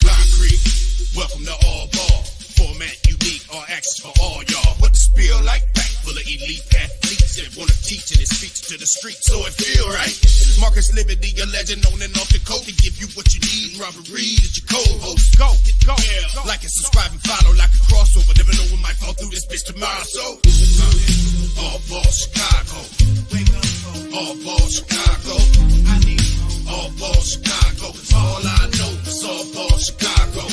Concrete. Welcome to All Ball. Format unique, all access for all y'all. What the spill like? Back full of elite athletes that wanna teach and it speaks to the streets, so it feel right. Marcus Liberty, a legend on and off the court to give you what you need. Robert Reed is your co-host. Go. Yeah. Like and subscribe and follow like a crossover. Never know what might fall through this bitch tomorrow. So, All Ball Chicago. All Ball Chicago. All Ball Chicago. It's all I know. It's All Ball Chicago.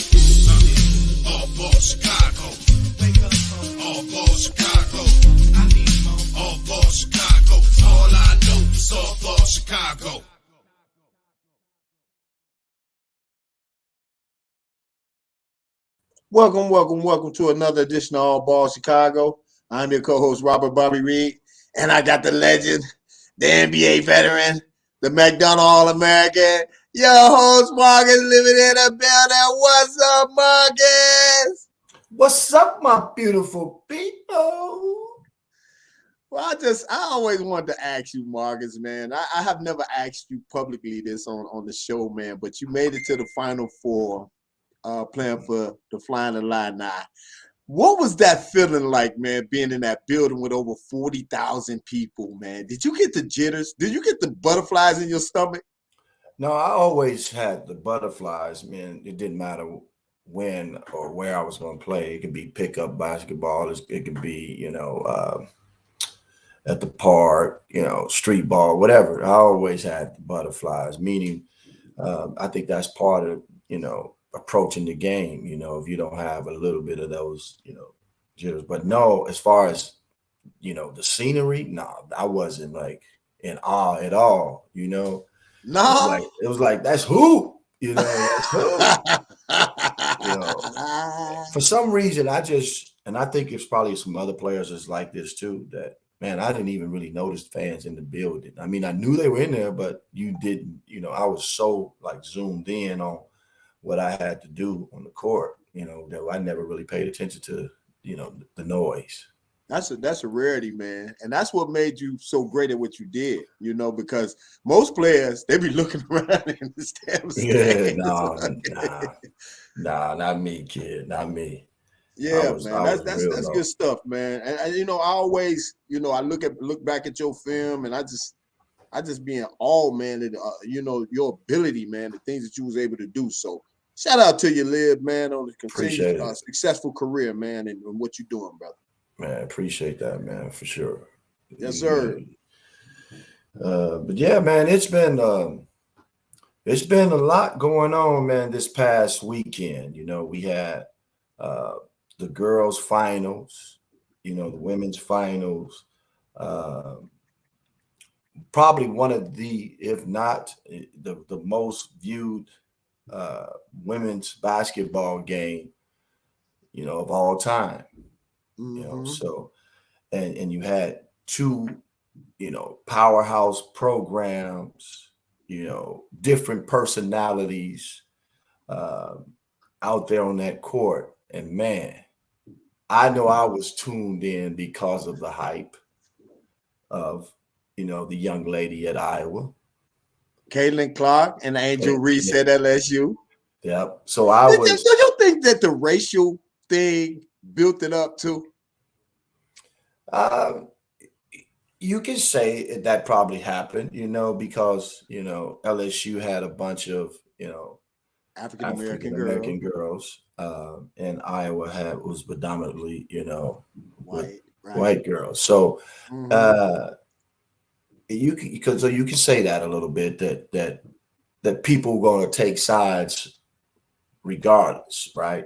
All Ball Chicago. All Ball Chicago. All Ball Chicago. It's all I know. It's All Ball Chicago. Welcome to another edition of All Ball Chicago. I'm your co-host, Robert Bobby Reed, and I got the legend, the NBA veteran, the McDonald All-American, your host, Marcus, living in the building. What's up, Marcus? What's up, my beautiful people? Well, I always wanted to ask you, Marcus, man. I have never asked you publicly this on the show, man, but you made it to the Final Four. Playing for the Flying Illini. What was that feeling like, man, being in that building with over 40,000 people, man? Did you get the jitters? Did you get the butterflies in your stomach? No, I always had the butterflies, man. It didn't matter when or where I was going to play. It could be pickup basketball. It could be, at the park, street ball, whatever. I always had the butterflies, meaning I think that's part of, approaching the game, if you don't have a little bit of those, jitters. But no, as far as, the scenery, no, I wasn't like in awe at all, No. It was like that's who, that's who. For some reason, I think it's probably some other players that's like this too, that, man, I didn't even really notice fans in the building. I mean, I knew they were in there, but you didn't, I was so like zoomed in on what I had to do on the court, that I never really paid attention to, the noise. That's a rarity, man. And that's what made you so great at what you did, because most players, they be looking around in the stands. Yeah, nah, not me, kid, not me. Yeah, man, that's good stuff, man. And I always, I look back at your film, and I just be in awe, man, at your ability, man, the things that you was able to do. So shout out to you, Lib, man, on the continued successful career, man, and what you're doing, brother. Man, appreciate that, man, for sure. Yes, sir. But yeah, man, it's been a lot going on, man, this past weekend. We had the girls' finals, the women's finals. Probably one of the, if not the most viewed women's basketball game, of all time. So, and you had two, powerhouse programs, different personalities out there on that court. And man, I know I was tuned in because of the hype of, the young lady at Iowa. Caitlin Clark and Angel Reese at LSU. Yep. So I was. Do you think that the racial thing built it up too? You can say that probably happened, because, LSU had a bunch of, African-American girls. And Iowa was predominantly, white girls. So you can say that a little bit that people are going to take sides regardless, right?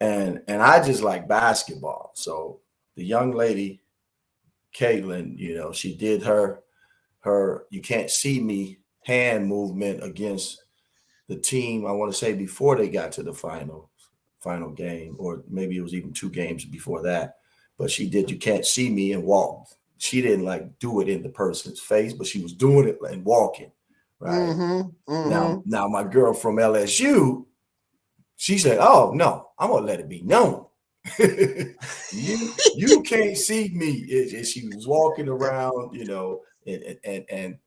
And I just like basketball. So the young lady, Caitlin, she did her "you can't see me" hand movement against the team. I want to say before they got to the final game, or maybe it was even 2 games before that. But she did "you can't see me" and walked. She didn't like do it in the person's face, but she was doing it and walking. Right. Now my girl from LSU, she said, "Oh no, I'm gonna let it be known. you can't see me." And she was walking around, and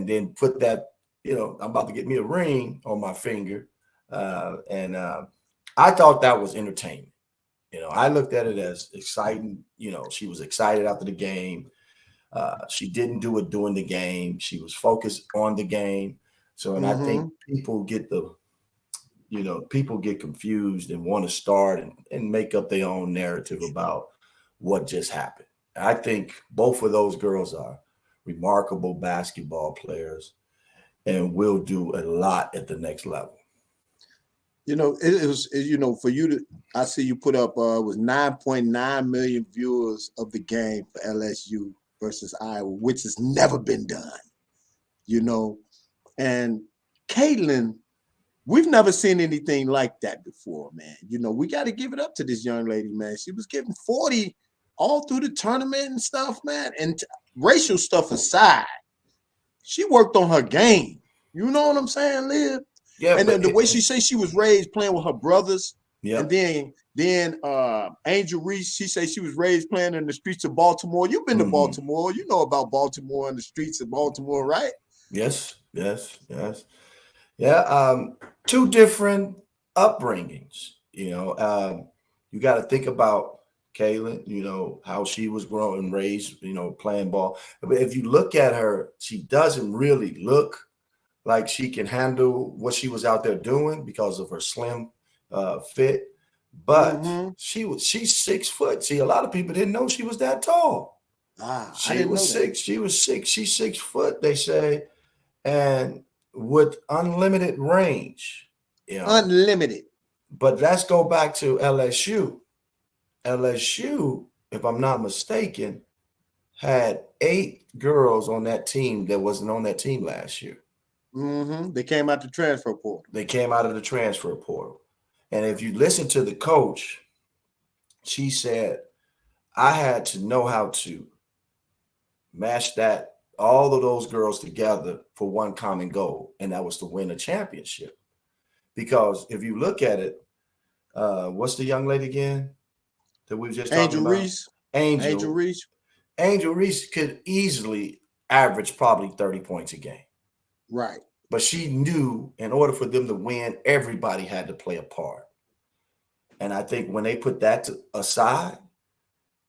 then put that I'm about to get me a ring on my finger. And I thought that was entertainment. I looked at it as exciting. She was excited after the game. She didn't do it during the game. She was focused on the game. So, and I think people get people get confused and want to start and make up their own narrative about what just happened. I think both of those girls are remarkable basketball players and will do a lot at the next level. It was, for you to, I see you put up, was 9.9 million viewers of the game for LSU versus Iowa, which has never been done, and Caitlin, we've never seen anything like that before, man. We got to give it up to this young lady, man. She was getting 40 all through the tournament and stuff, man. And racial stuff aside, she worked on her game. You know what I'm saying, Liv? Yeah, and then the way she says she was raised playing with her brothers. Yeah. And then Angel Reese, she said she was raised playing in the streets of Baltimore. You've been to Baltimore. You know about Baltimore and the streets of Baltimore, right? Yes. Yeah. Two different upbringings. You got to think about Kaylin, how she was grown and raised, playing ball. But if you look at her, she doesn't really look like she can handle what she was out there doing because of her slim fit. But she's 6 foot. See, a lot of people didn't know she was that tall. She was 6. She was 6. She's 6 foot, they say, and with unlimited range. Unlimited. But let's go back to LSU. LSU, if I'm not mistaken, had 8 girls on that team that wasn't on that team last year. They came out the transfer portal. They came out of the transfer portal. And if you listen to the coach, she said, I had to know how to mash all of those girls together for one common goal, and that was to win a championship. Because if you look at it, what's the young lady again that we were just talking about? Reese. Angel Reese. Angel Reese could easily average probably 30 points a game. Right. But she knew in order for them to win, everybody had to play a part. And I think when they put that aside,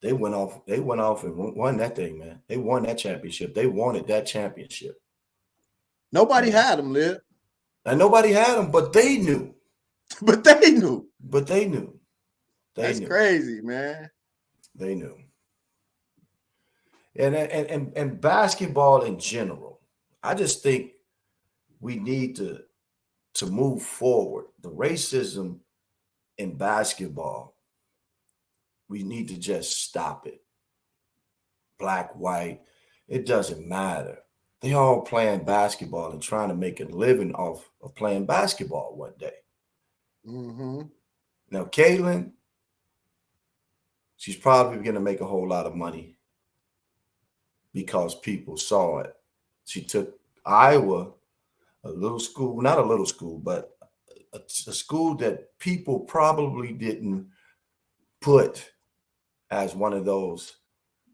they went off and won that thing, man. They won that championship. They wanted that championship. Nobody had them, Liv. And nobody had them, but they knew. They knew. That's crazy, man. They knew. And basketball in general, I just think we need to move forward. The racism in basketball, we need to just stop it. Black, white, it doesn't matter. They all playing basketball and trying to make a living off of playing basketball one day. Now, Caitlin, she's probably going to make a whole lot of money because people saw it. She took Iowa, a little school, not a little school, but a school that people probably didn't put as one of those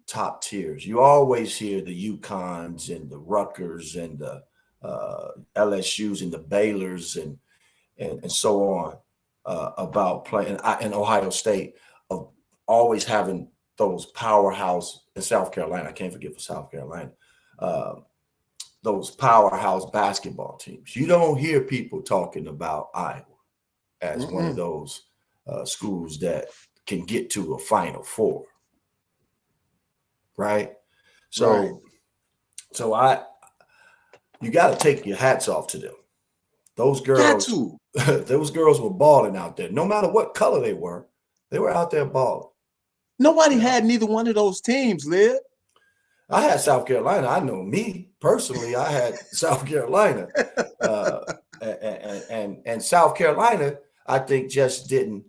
top tiers. You always hear the UConns and the Rutgers and the LSUs and the Baylors and so on about playing in Ohio State of always having those powerhouse in South Carolina. I can't forget for South Carolina. Those powerhouse basketball teams. You don't hear people talking about Iowa as one of those schools that can get to a Final Four. Right? So you got to take your hats off to them. Those girls, those girls were balling out there. No matter what color they were out there balling. Nobody had neither one of those teams, Liv. I had South Carolina. I know me personally. I had South Carolina, and South Carolina, I think, just didn't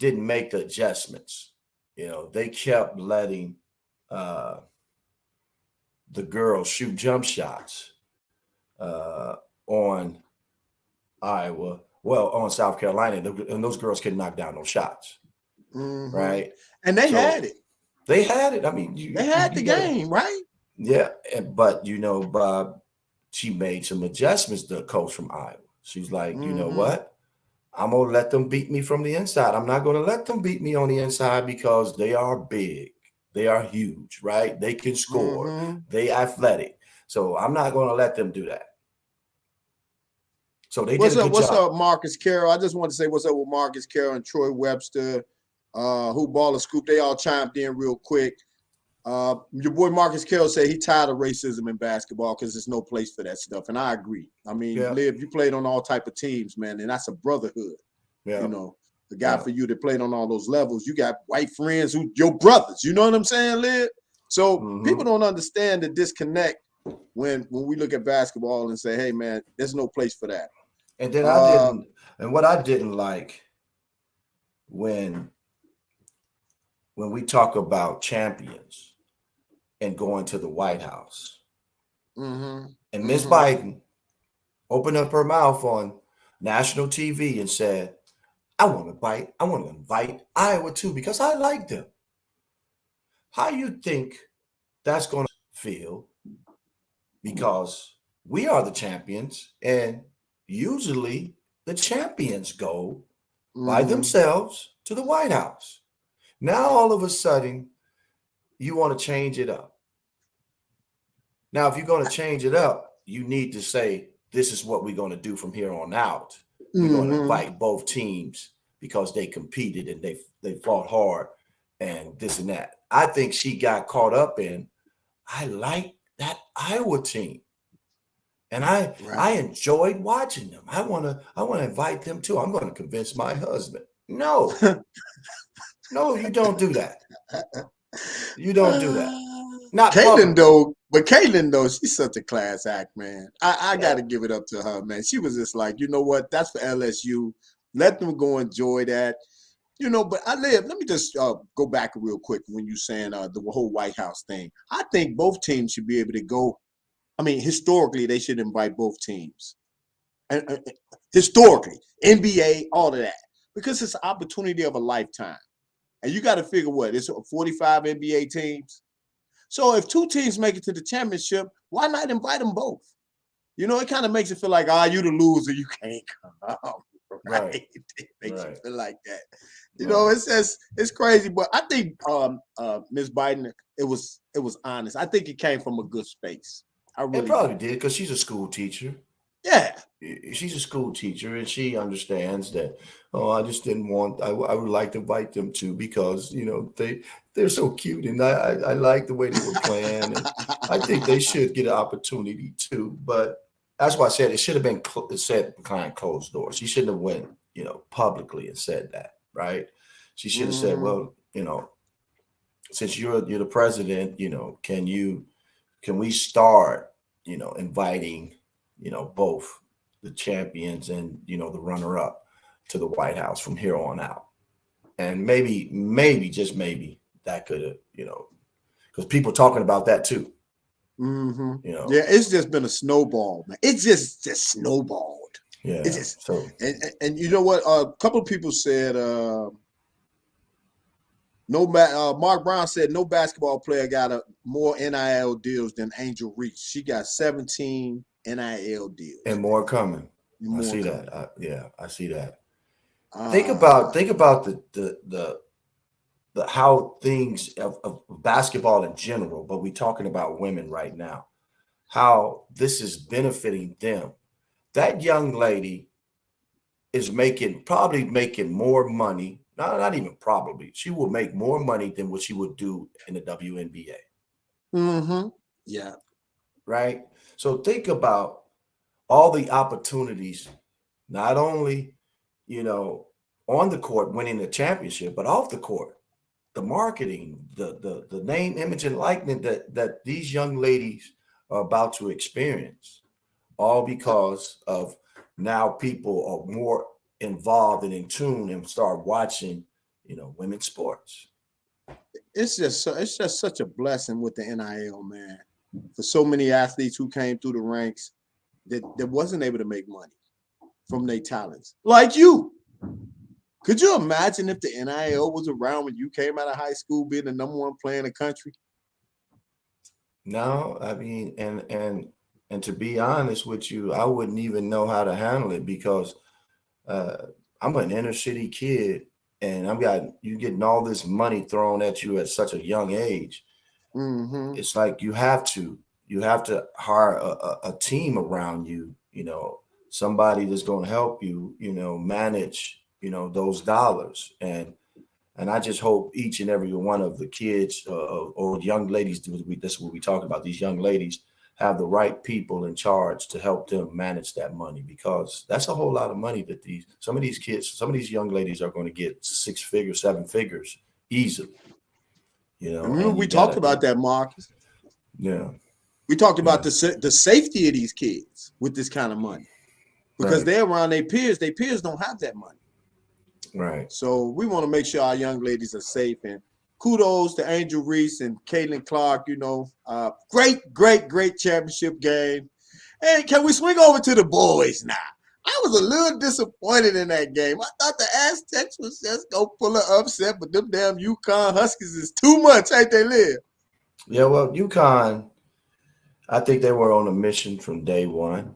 make the adjustments. They kept letting the girls shoot jump shots on Iowa. Well, on South Carolina, and those girls couldn't knock down those shots, right? And they had it. They had it. I mean, they had the game, right? Yeah, but Bob, she made some adjustments, the coach from Iowa. She's like, you know Mm-hmm. what? I'm going to let them beat me from the inside. I'm not going to let them beat me on the inside because they are big. They are huge, right? They can score. Mm-hmm. They athletic. So I'm not going to let them do that. So they did What's a up? good What's job. up, Marcus Carroll? I just want to say what's up with Marcus Carroll and Troy Webster, who ball a scoop. They all chimed in real quick. Your boy Marcus Carroll said he tired of racism in basketball because there's no place for that stuff, and I agree. I mean, Yeah. Liv, you played on all type of teams, man, and that's a brotherhood. Yeah. You know, the guy Yeah. for you that played on all those levels, you got white friends who your brothers. You know what I'm saying, Liv? So people don't understand the disconnect when we look at basketball and say, hey, man, there's no place for that. And then I didn't, and what I didn't like when we talk about champions and going to the White House, Mm-hmm, and Miss mm-hmm. Biden opened up her mouth on national TV and said, I want to invite Iowa too, because I like them. How you think that's going to feel? Because we are the champions, and usually the champions go by Mm-hmm. themselves to the White House. Now, all of a sudden, you want to change it up. Now, if you're going to change it up, you need to say, this is what we're going to do from here on out. We're going to Mm-hmm. invite both teams because they competed and they fought hard and this and that. I think she got caught up in, I like that Iowa team. And I Right. enjoyed watching them. I want to invite them too. I'm going to convince my husband. No, no, you don't do that. You don't do that. Not Caitlin publicly. though, she's such a class act, man. I got Yeah. to give it up to her, man. She was just like, you know what? That's for LSU. Let them go enjoy that. You know, but let me just go back real quick when you saying the whole White House thing. I think both teams should be able to go. I mean, historically, they should invite both teams. And historically, NBA, all of that, because it's an opportunity of a lifetime. And you got to figure what it's 45 NBA teams. So if two teams make it to the championship, why not invite them both? You know, it kind of makes it feel like, you the loser, you can't come, right? Right. It makes Right. it feel like that. You know, Right. it's crazy, but I think Ms. Biden, it was honest. I think it came from a good space. I It really do. probably did because she's a school teacher. Yeah. She's a school teacher and she understands that. Oh, I just didn't want. I would like to invite them too because they're so cute and I like the way they were playing and I think they should get an opportunity too. But that's why I said it should have been said behind closed doors. She shouldn't have went publicly and said that, right? She should have said, Mm-hmm. well, since you're the president, can we start inviting both the champions and the runner up to the White House from here on out. And maybe just maybe that could have, because people talking about that too. Mm-hmm. You know. Yeah, it's just been a snowball, man. It's just snowballed. Yeah. It's just So and you know what? A couple of people said Mark Brown said no basketball player got more NIL deals than Angel Reese. She got 17 NIL deals. and more coming. And I more see coming. that. I see that. Think Uh, about the how things of basketball in general, but we're talking about women right now. How this is benefiting them. That young lady is probably making more money. No, not even probably. She will make more money than what she would do in the WNBA. mm-hmm. Yeah. Right? So think about all the opportunities, not only, on the court winning the championship, but off the court. The marketing, the name, image, and likeness that these young ladies are about to experience, all because of now people are more involved and in tune and start watching, women's sports. It's just such a blessing with the NIL, man. For so many athletes who came through the ranks that wasn't able to make money from their talents. Like you. Could you imagine if the NIL was around when you came out of high school being the #1 player in the country? No, I mean, and And to be honest with you, I wouldn't even know how to handle it because I'm an inner city kid, and you getting all this money thrown at you at such a young age. Mm-hmm. It's like you have to hire a team around you, somebody that's going to help you, manage, those dollars. And I just hope each and every one of the kids or young ladies, that's what we talk about, these young ladies have the right people in charge to help them manage that money, because that's a whole lot of money that some of these kids, some of these young ladies are going to get 6 figures, 7 figures easily, And remember, and we you talked gotta, about that, Marcus. yeah, We talked yeah, about the safety of these kids with this kind of money because right, they're around their peers. Their peers don't have that money. right. So we want to make sure our young ladies are safe. And kudos to Angel Reese and Caitlin Clark. Great championship game. And can we swing over to the boys now? I was a little disappointed in that game. I thought the Aztecs was just go pull an upset, but them damn UConn Huskies is too much, ain't they, Liv? Yeah, well, UConn, I think they were on a mission from day one,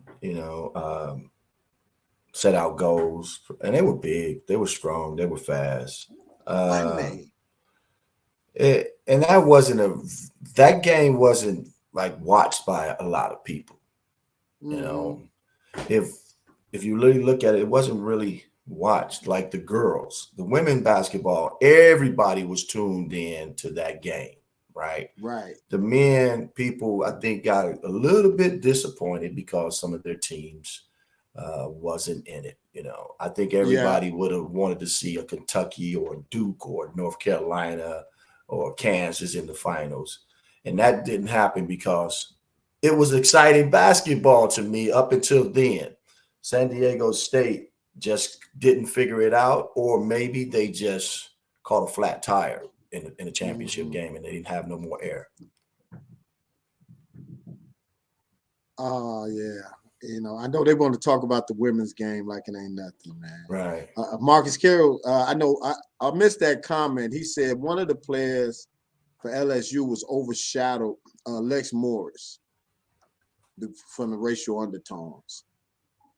set out goals, and they were big, they were strong, they were fast. Wasn't Uh, they? and that game wasn't like watched by a lot of people. You Mm-hmm. know, if you really look at it, it wasn't really watched like the girls, the women basketball. Everybody was tuned in to that game, right? Right. The men, people, I think, got a little bit disappointed because some of their teams wasn't in it. I think Yeah. everybody would have wanted to see a Kentucky or a Duke or North Carolina or Kansas in the finals. And that didn't happen because it was exciting basketball to me up until then. San Diego State just didn't figure it out, or maybe they just caught a flat tire in a championship Mm-hmm. game and they didn't have no more air. Oh, yeah. I know they want to talk about the women's game like it ain't nothing, man. Right. Marcus Carroll, I know I missed that comment. He said one of the players for LSU was overshadowed, Lex Morris, from the racial undertones.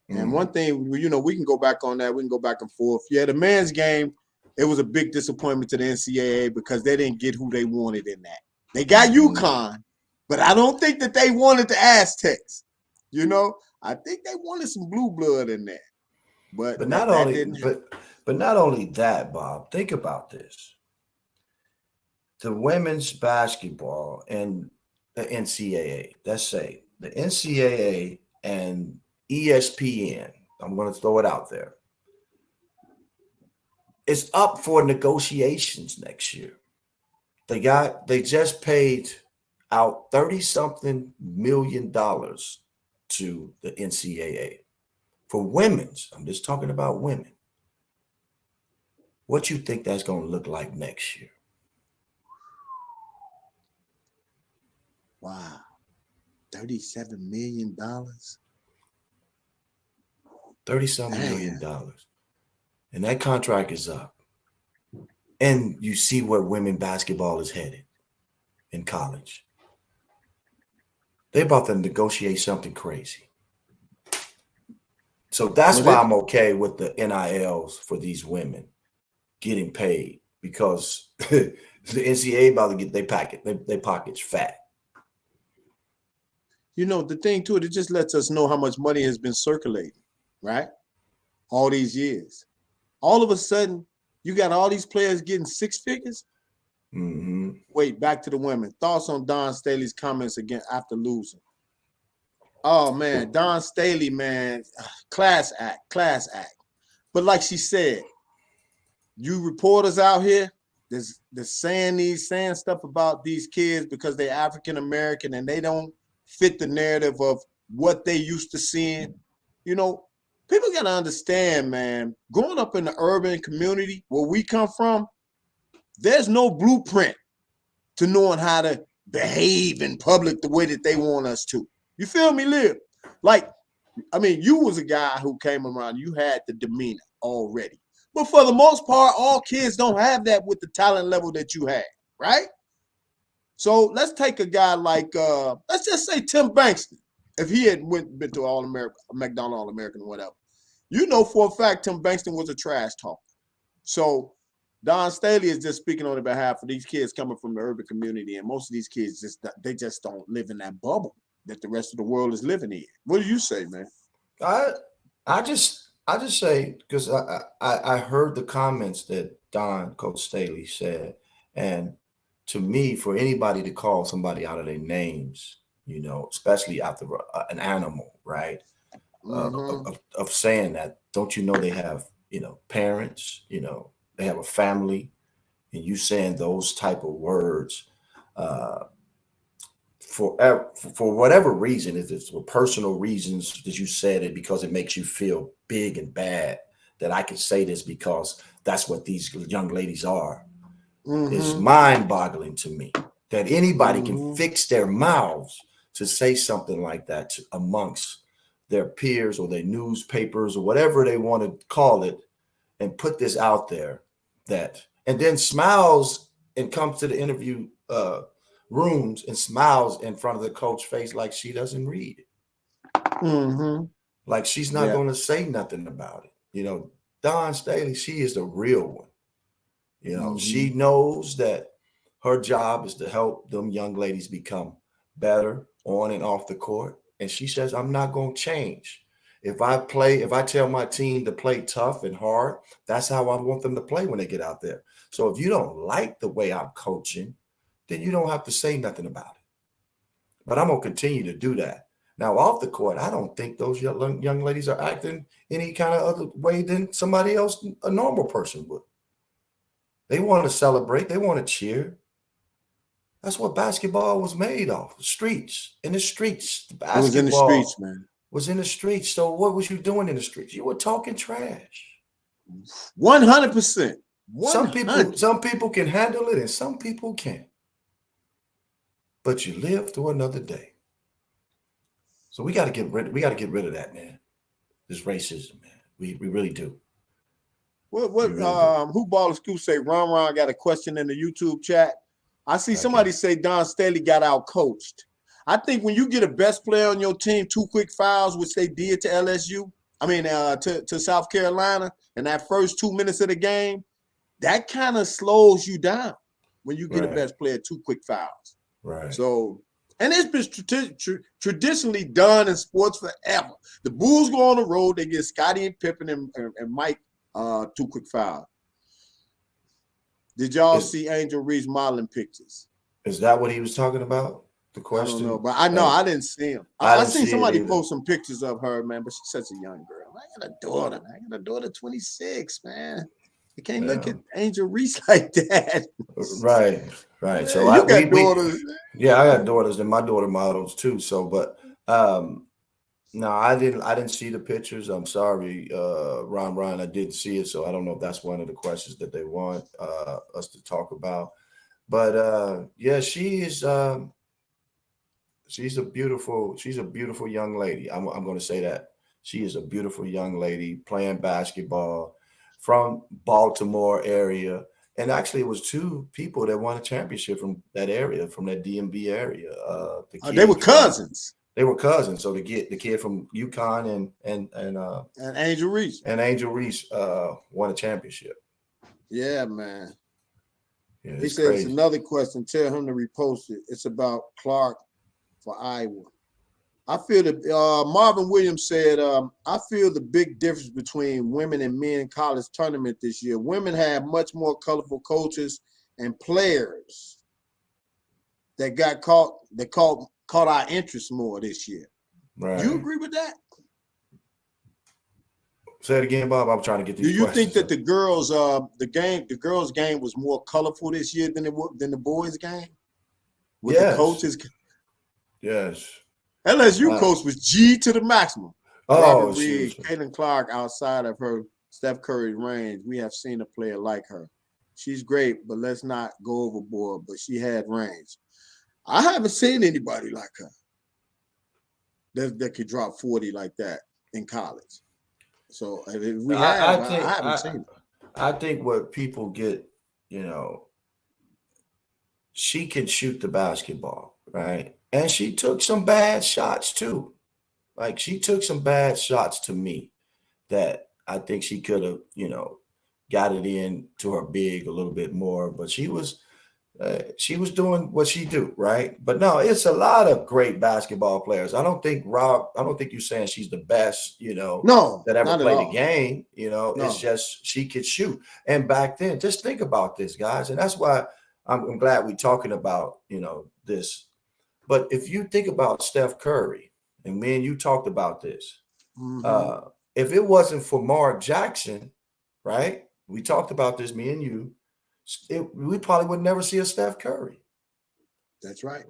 And one thing, we can go back on that. We can go back and forth. Yeah, the men's game, it was a big disappointment to the N.C.A.A. because they didn't get who they wanted in that. They got UConn, but I don't think that they wanted the Aztecs. I think they wanted some blue blood in there. But not that only didn't happen. but not only that, Bob. Think about this: the women's basketball and the NCAA. Let's say the NCAA and ESPN. I'm going to throw it out there. It's up for negotiations next year. They just paid out $30-something million to the NCAA for women's. I'm just talking about women. What you think that's going to look like next year? Wow. $37 million? $30-something million. And that contract is up. And you see where women basketball is headed in college. They're about to negotiate something crazy. So that's why I'm okay with the NILs for these women getting paid, because the NCAA about to get their pockets fat. The thing to it just lets us know how much money has been circulating, right? All these years. All of a sudden, you got all these players getting 6 figures. Mm-hmm. Wait, back to the women. Thoughts on Don Staley's comments again after losing? Oh, man, Don Staley, man, class act. But like she said, you reporters out here, there's saying stuff about these kids because they're African American and they don't fit the narrative of what they used to seeing. People got to understand, man, growing up in the urban community where we come from, there's no blueprint to knowing how to behave in public the way that they want us to. You feel me, Liv? You was a guy who came around, you had the demeanor already. But for the most part, all kids don't have that with the talent level that you had, right? So let's take a guy like, let's just say Tim Bankston. if he had been to All American, McDonald All American, or whatever, you know for a fact Tim Bankston was a trash talker. So Don Staley is just speaking on the behalf of these kids coming from the urban community, and most of these kids just don't live in that bubble that the rest of the world is living in. What do you say, man? I just say, because I heard the comments that Coach Staley said, and to me, for anybody to call somebody out of their names, especially after an animal, right? Of saying that, don't you know they have parents, they have a family, and you saying those type of words for whatever reason, if it's for personal reasons that you said it because it makes you feel big and bad, that I can say this because that's what these young ladies are, is mind-boggling to me, that anybody can fix their mouths to say something like that amongst their peers or their newspapers or whatever they want to call it, and put this out there, and then smiles and comes to the interview rooms and smiles in front of the coach's face like she doesn't read it. Like she's not going to say nothing about it. Dawn Staley, she is the real one. She knows that her job is to help them young ladies become better on and off the court. And she says, I'm not going to change. If I tell my team to play tough and hard, that's how I want them to play when they get out there. So if you don't like the way I'm coaching, then you don't have to say nothing about it. But I'm going to continue to do that. Now, off the court, I don't think those young ladies are acting any kind of other way than somebody else, a normal person would. They want to celebrate. They want to cheer. That's what basketball was made of, streets. In the streets. Basketball it was in the streets, man. Was in the streets. So what was you doing in the streets? You were talking trash. 100%. Some people can handle it and some people can't. But you live through another day. So we got to get rid of that, man. This racism, man. We really do. Who Baller Scoop say Ron got a question in the YouTube chat. I see somebody say Don Staley got out coached. I think when you get a best player on your team, 2 quick fouls, which they did to LSU, to South Carolina, in that first 2 minutes of the game, that kind of slows you down when you get a best player, 2 quick fouls. Right. So, and it's been traditionally done in sports forever. The Bulls go on the road, they get Scottie and Pippen and Mike 2 quick fouls. Did y'all see Angel Reese modeling pictures? Is that what he was talking about? The question? I don't know, but I know I didn't see him. I seen somebody post some pictures of her, man, but she's such a young girl. I got a daughter, man. I got a daughter 26, man. You can't look at Angel Reese like that. Right. So you got daughters. I got daughters, and my daughter models too. So, but no, I didn't see the pictures. I'm sorry, Ron. I didn't see it, so I don't know if that's one of the questions that they want us to talk about. But she's a beautiful young lady. I'm going to say that she is a beautiful young lady playing basketball from Baltimore area. And actually, it was 2 people that won a championship from that area, from that DMV area. They were cousins. They were cousins. So the kid from UConn and Angel Reese. And Angel Reese won a championship. Yeah, man. Yeah, he says crazy. Another question. Tell him to repost it. It's about Clark for Iowa. I feel that Marvin Williams said, I feel the big difference between women and men college tournament this year. Women have much more colorful coaches and players that caught our interest more this year. Right. Do you agree with that? Say it again, Bob. I'm trying to get these. Do you think that the girls' game was more colorful this year than the boys' game? With the coaches? Yes. LSU coach was G to the maximum. Oh, Caitlin Clark, outside of her Steph Curry range, we have seen a player like her. She's great, but let's not go overboard. But she had range. I haven't seen anybody like her that could drop 40 like that in college. So if we I haven't seen it. I think what people get, she can shoot the basketball, right? And she took some bad shots too. Like she took some bad shots to me that I think she could have, got it in to her big a little bit more, but she was doing what she do, right? But no, it's a lot of great basketball players. I don't think you're saying she's the best, No, that ever not at played the all. game. It's No. just she could shoot. And back then, just think about this, guys. And that's why I'm glad we're talking about, this. But if you think about Steph Curry, and me and you talked about this, Mm-hmm. if it wasn't for Mark Jackson, right? We talked about this, me and you. We probably would never see a Steph Curry. That's right.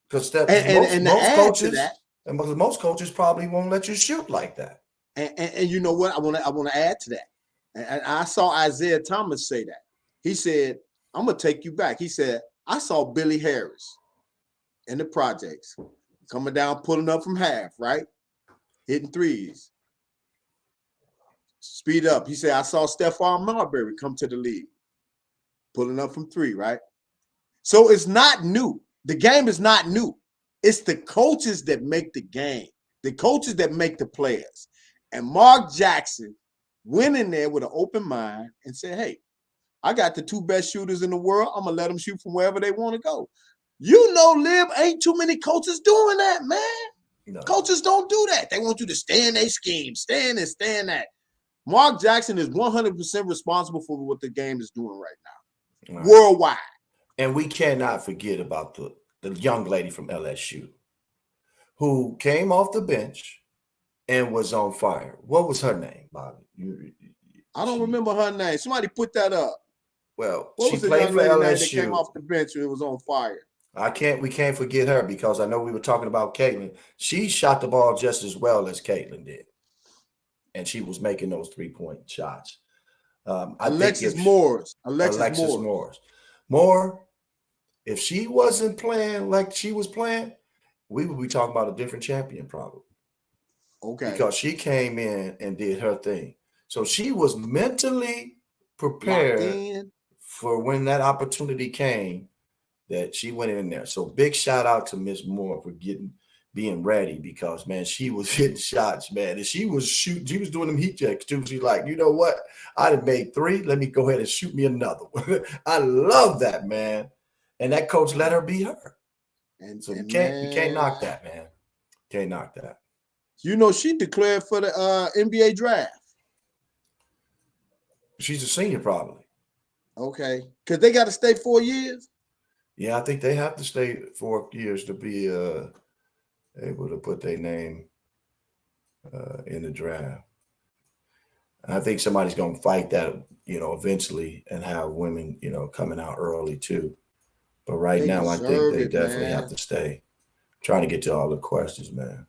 Because And to most add to coaches, that, and most coaches probably won't let you shoot like that. and you know what? I want to add to that. And I saw Isaiah Thomas say that. He said, "I'm gonna take you back." He said, "I saw Billy Harris in the projects coming down, pulling up from half, right, hitting threes, speed up." He said, "I saw Stephon Marbury come to the league, pulling up from three, right." So it's not new. The game is not new. It's the coaches that make the game, the coaches that make the players. And Mark Jackson went in there with an open mind and said, "Hey, I got the two best shooters in the world. I'm going to let them shoot from wherever they want to go." Lib, ain't too many coaches doing that, man. No. Coaches don't do that. They want you to stay in their scheme, stay in this, stay in that. Mark Jackson is 100% responsible for what the game is doing right now, worldwide. And we cannot forget about the young lady from LSU who came off the bench and was on fire. What was her name, Bobby? I don't remember her name. Somebody put that up. Well, what she was the played young for lady LSU. name that came off the bench and it was on fire? We can't forget her because I know we were talking about Caitlin. She shot the ball just as well as Caitlin did. And she was making those 3-point shots. Alexis Morris. Moore, if she wasn't playing like she was playing, we would be talking about a different champion probably. Okay. Because she came in and did her thing. So she was mentally prepared for when that opportunity came that she went in there. So big shout out to Miss Moore for being ready because, man, she was hitting shots, man. And she was shooting. She was doing them heat checks too. She's like, you know what? I'd have made 3. Let me go ahead and shoot me another one. I love that, man. And that coach let her be her. And so you can't knock that, man. Can't knock that. She declared for the NBA draft. She's a senior probably. Okay. Because they got to stay 4 years? Yeah, I think they have to stay 4 years to be able to put their name in the draft. And I think somebody's going to fight that, eventually and have women, coming out early too. But right now, I think they definitely have to stay. I'm trying to get to all the questions, man.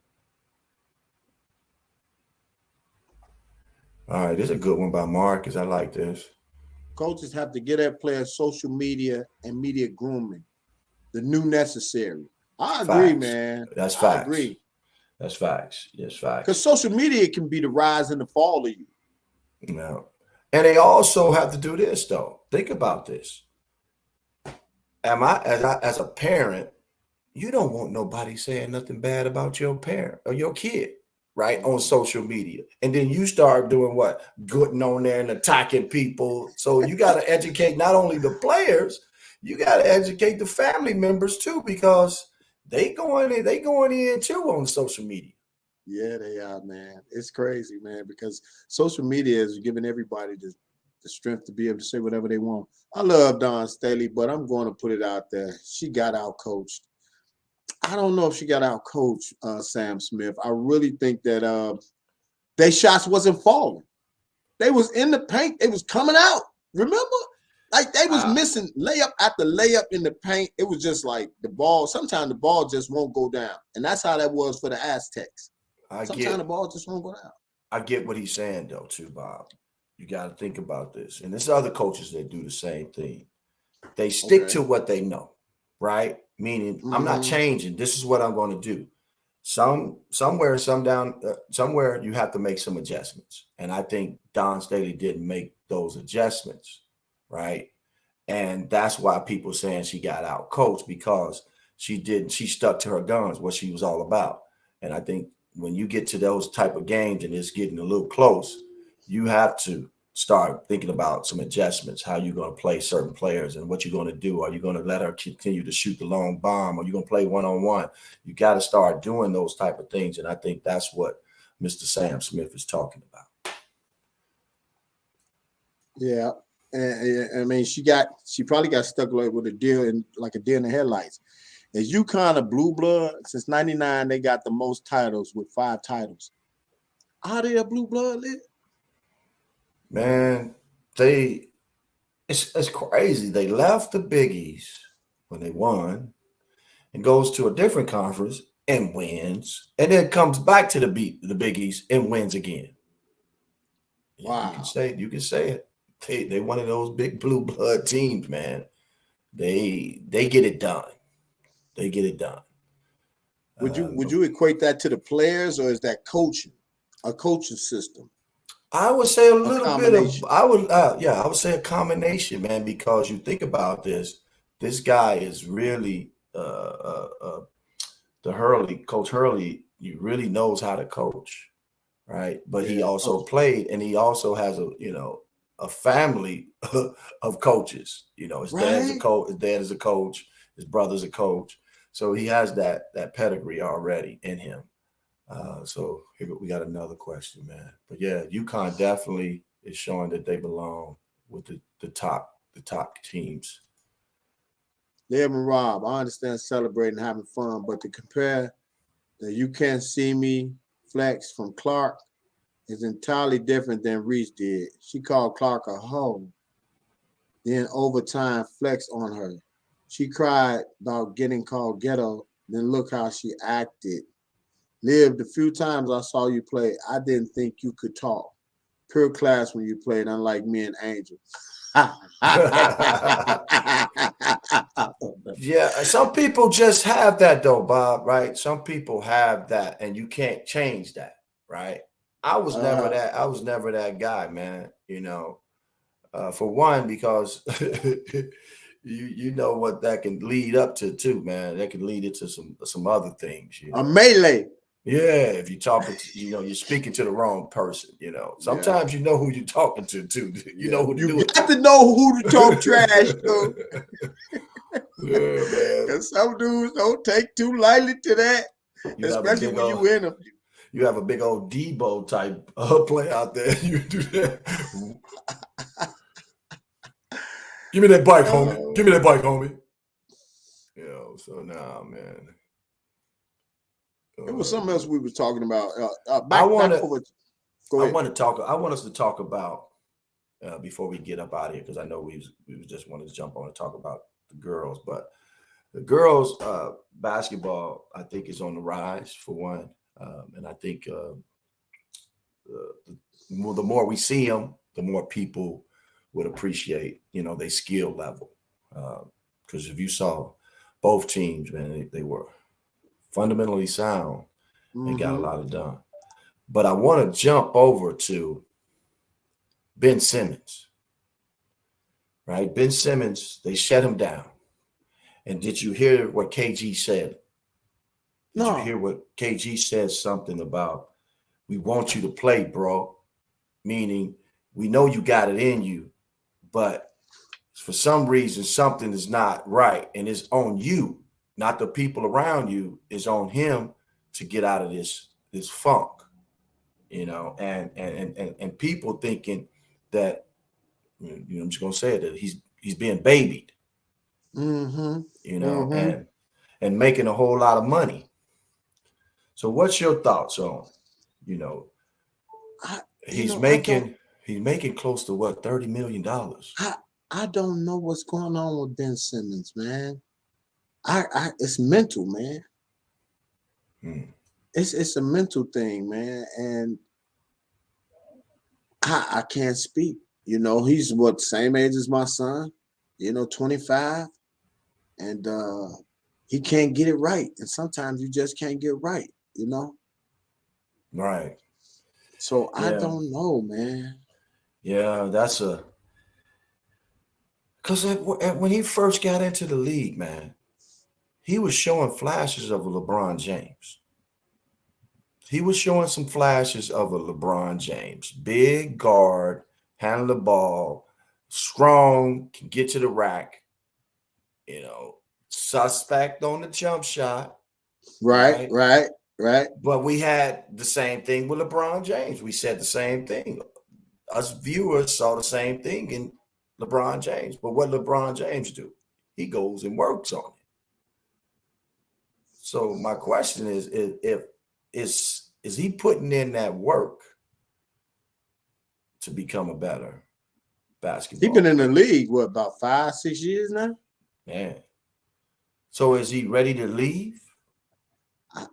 All right, this is a good one by Marcus. I like this. Coaches have to get at players social media and media grooming. The new necessary. I agree, man. That's facts. I agree. That's facts. Yes, facts. Because social media can be the rise and the fall of you. No. And they also have to do this, though. Think about this. As a parent, you don't want nobody saying nothing bad about your parent or your kid, right? On social media. And then you start doing what? Getting on there and attacking people. So you got to educate not only the players, you got to educate the family members too, because they going in too on social media. Yeah, they are, man. It's crazy, man, because social media is giving everybody the strength to be able to say whatever they want. I love Dawn Staley, but I'm going to put it out there. She got out-coached. I don't know if she got out-coached, Sam Smith. I really think that their shots wasn't falling. They was in the paint. They was coming out. Remember? Like they was missing layup after layup in the paint. It was just like the ball. Sometimes the ball just won't go down. And that's how that was for the Aztecs. Sometimes the ball just won't go down. I get what he's saying, though, too, Bob. You got to think about this. And there's other coaches that do the same thing. They stick to what they know, right? Meaning, I'm not changing. This is what I'm going to do. Somewhere you have to make some adjustments. And I think Dawn Staley didn't make those adjustments, right? And that's why people saying she got out coached, because she stuck to her guns, what she was all about. And I think when you get to those type of games and it's getting a little close, you have to start thinking about some adjustments, how you're going to play certain players and what you're going to do. Are you going to let her continue to shoot the long bomb? Are you going to play one-on-one? You got to start doing those type of things. And I think that's what Mr. Sam Smith is talking about. Yeah. And I mean, she probably got stuck like with a deer in the headlights. As you kind of blue blood, since 99, they got the most titles with 5 titles. Are they a blue blood league? Man, it's crazy. They left the Big East when they won and goes to a different conference and wins, and then comes back to the Big East and wins again. Wow. You can say it. They one of those big blue blood teams, man. They get it done. They get it done. Would you equate that to the players, or is that coaching, a coaching system? I would say a little bit of. I would say a combination, man. Because you think about this guy is really the Coach Hurley. He really knows how to coach, right? But he also played, and he also has a family of coaches. His dad's a coach. His dad is a coach. His brother's a coach. So he has that pedigree already in him. So here we got another question, man. But yeah, UConn definitely is showing that they belong with the top teams. Liam and Rob, I understand celebrating, having fun, but to compare the "You Can't See Me" flex from Clark is entirely different than Reese did. She called Clark a hoe, then overtime flex on her. She cried about getting called ghetto, then look how she acted. Liv, the few times I saw you play, I didn't think you could talk. Pure class when you played, unlike me and Angel. Yeah, some people just have that though, Bob, right? Some people have that, and you can't change that, right? I was never that guy, man. For one, because you know what that can lead up to too, man. That can lead into some other things. A melee. Yeah, if you're talking to, you're speaking to the wrong person. Sometimes you know who you're talking to too. You know who to do it. You got to know who to talk trash to. Yeah, man. Because some dudes don't take too lightly to that, especially when you in them. You have a big old Debo type play out there. You do that. Give me that bike, homie. Give me that bike, homie. So now, man. It was something else we were talking about. I want us to talk about before we get up out of here, because I know we just wanted to jump on and talk about the girls, but the girls basketball, I think, is on the rise for one, and I think the more we see them, the more people would appreciate their skill level, because if you saw both teams, man, they were fundamentally sound and got a lot of done. But I want to jump over to Ben Simmons, right? Ben Simmons, they shut him down. And did you hear what KG said? Did you hear what KG said? Something about, we want you to play, bro. Meaning, we know you got it in you, but for some reason, something is not right. And it's on you, not the people around you. It's on him to get out of this funk, and people thinking that, I'm just gonna say it, that he's being babied, and making a whole lot of money. So what's your thoughts on, he's making close to what, $30 million? I don't know what's going on with Ben Simmons, man. It's mental, man. It's a mental thing, man, and I can't speak. He's same age as my son, 25, and he can't get it right. And sometimes you just can't get right, Right. So I don't know, man. Yeah, because when he first got into the league, man, he was showing flashes of LeBron James. he was showing some flashes of a LeBron James, big guard, handle the ball, strong, can get to the rack, you know, suspect on the jump shot, Right, right? right, right. But we had the same thing with LeBron James. We said the same thing. Us viewers saw the same thing in LeBron James. But what LeBron James do? He goes and works on it. So my question is he putting in that work to become a better He basketball been in the player? league, what, about 5-6 years now? Man. So is he ready to leave? I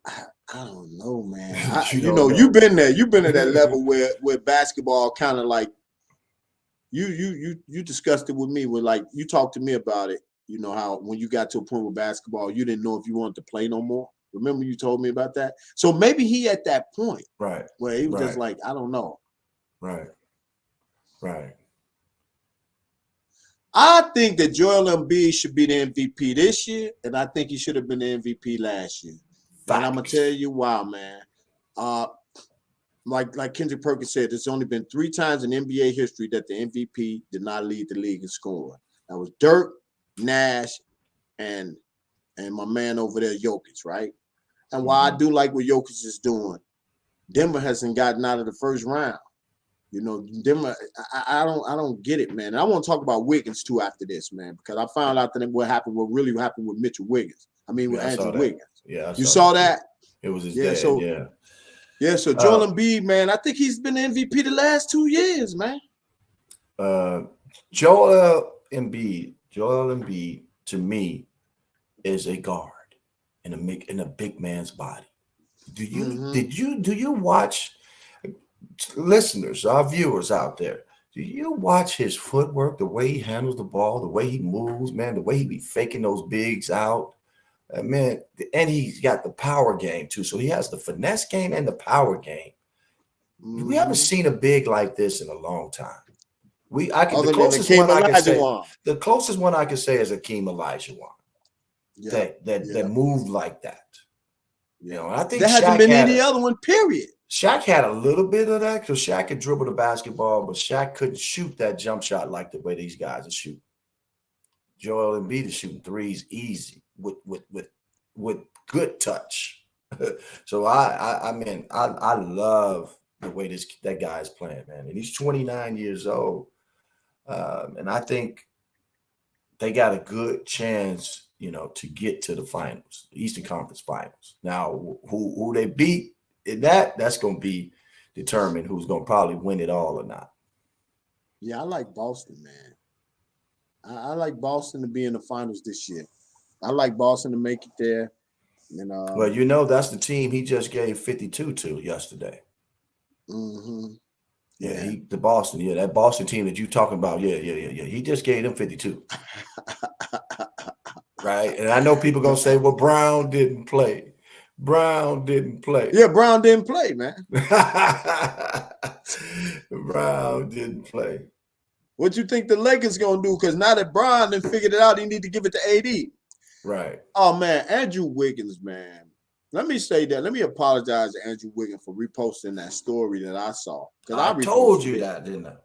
don't know, man. You You don't know, know. you've been there. You've been at that level where basketball kind of like you discussed it with me when like you talked to me about it. You know how when you got to a point with basketball, you didn't know if you wanted to play no more. Remember you told me about that? So maybe he at that point Right. where he was just Right. like, I don't know. Right. Right. I think that Joel Embiid should be the MVP this year, and I think he should have been the MVP last year. And I'm gonna Facts. tell you why, man. Like Kendrick Perkins said, there's only been 3 times in NBA history that the MVP did not lead the league in scoring. That was Dirk, Nash, and my man over there, Jokic, right? And while I do like what Jokic is doing, Denver hasn't gotten out of the first round. You know, Denver, I don't get it, man. And I want to talk about Wiggins too after this, man, because I found out that what really happened with Mitchell Wiggins. I mean, with Yeah, I Andrew saw that. Wiggins. Yeah, You saw that? It was his Yeah, dad. so Yeah. so Joel Embiid, man, I think he's been the MVP the last 2 years, man. Joel Embiid to me is a guard in a big man's body. Do you watch, listeners, our viewers out there? Do you watch his footwork, the way he handles the ball, the way he moves, man, the way he be faking those bigs out? Man, and he's got the power game too. So he has the finesse game and the power game. We haven't seen a big like this in a long time. Other than the Hakeem Olajuwon. The closest one I can say is Hakeem Olajuwon. Yeah, That moved like that. You know, and I think there hasn't been any other one, period. Shaq had a little bit of that because Shaq could dribble the basketball, but Shaq couldn't shoot that jump shot like the way these guys are shooting. Joel Embiid is shooting threes easy with good touch. So I mean I love the way that guy is playing, man. And he's 29 years old, and I think they got a good chance, you know, to get to the finals, the Eastern Conference Finals. Now, who they beat in that's going to be determined who's going to probably win it all or not. Yeah, I like Boston, man. I like Boston to be in the finals this year. I like Boston to make it there. And well, you know, that's the team he just gave 52 to yesterday. Yeah, that Boston team that you talking about. Yeah. He just gave them 52. Right. And I know people gonna say, well, Brown didn't play. Yeah, Brown didn't play, man. Brown didn't play. What you think the Lakers gonna do? Because now that Brown done figured it out, he need to give it to AD. Right. Oh man, Andrew Wiggins, man. Let me say that. Let me apologize to Andrew Wiggins for reposting that story that I saw. I told you that, didn't I?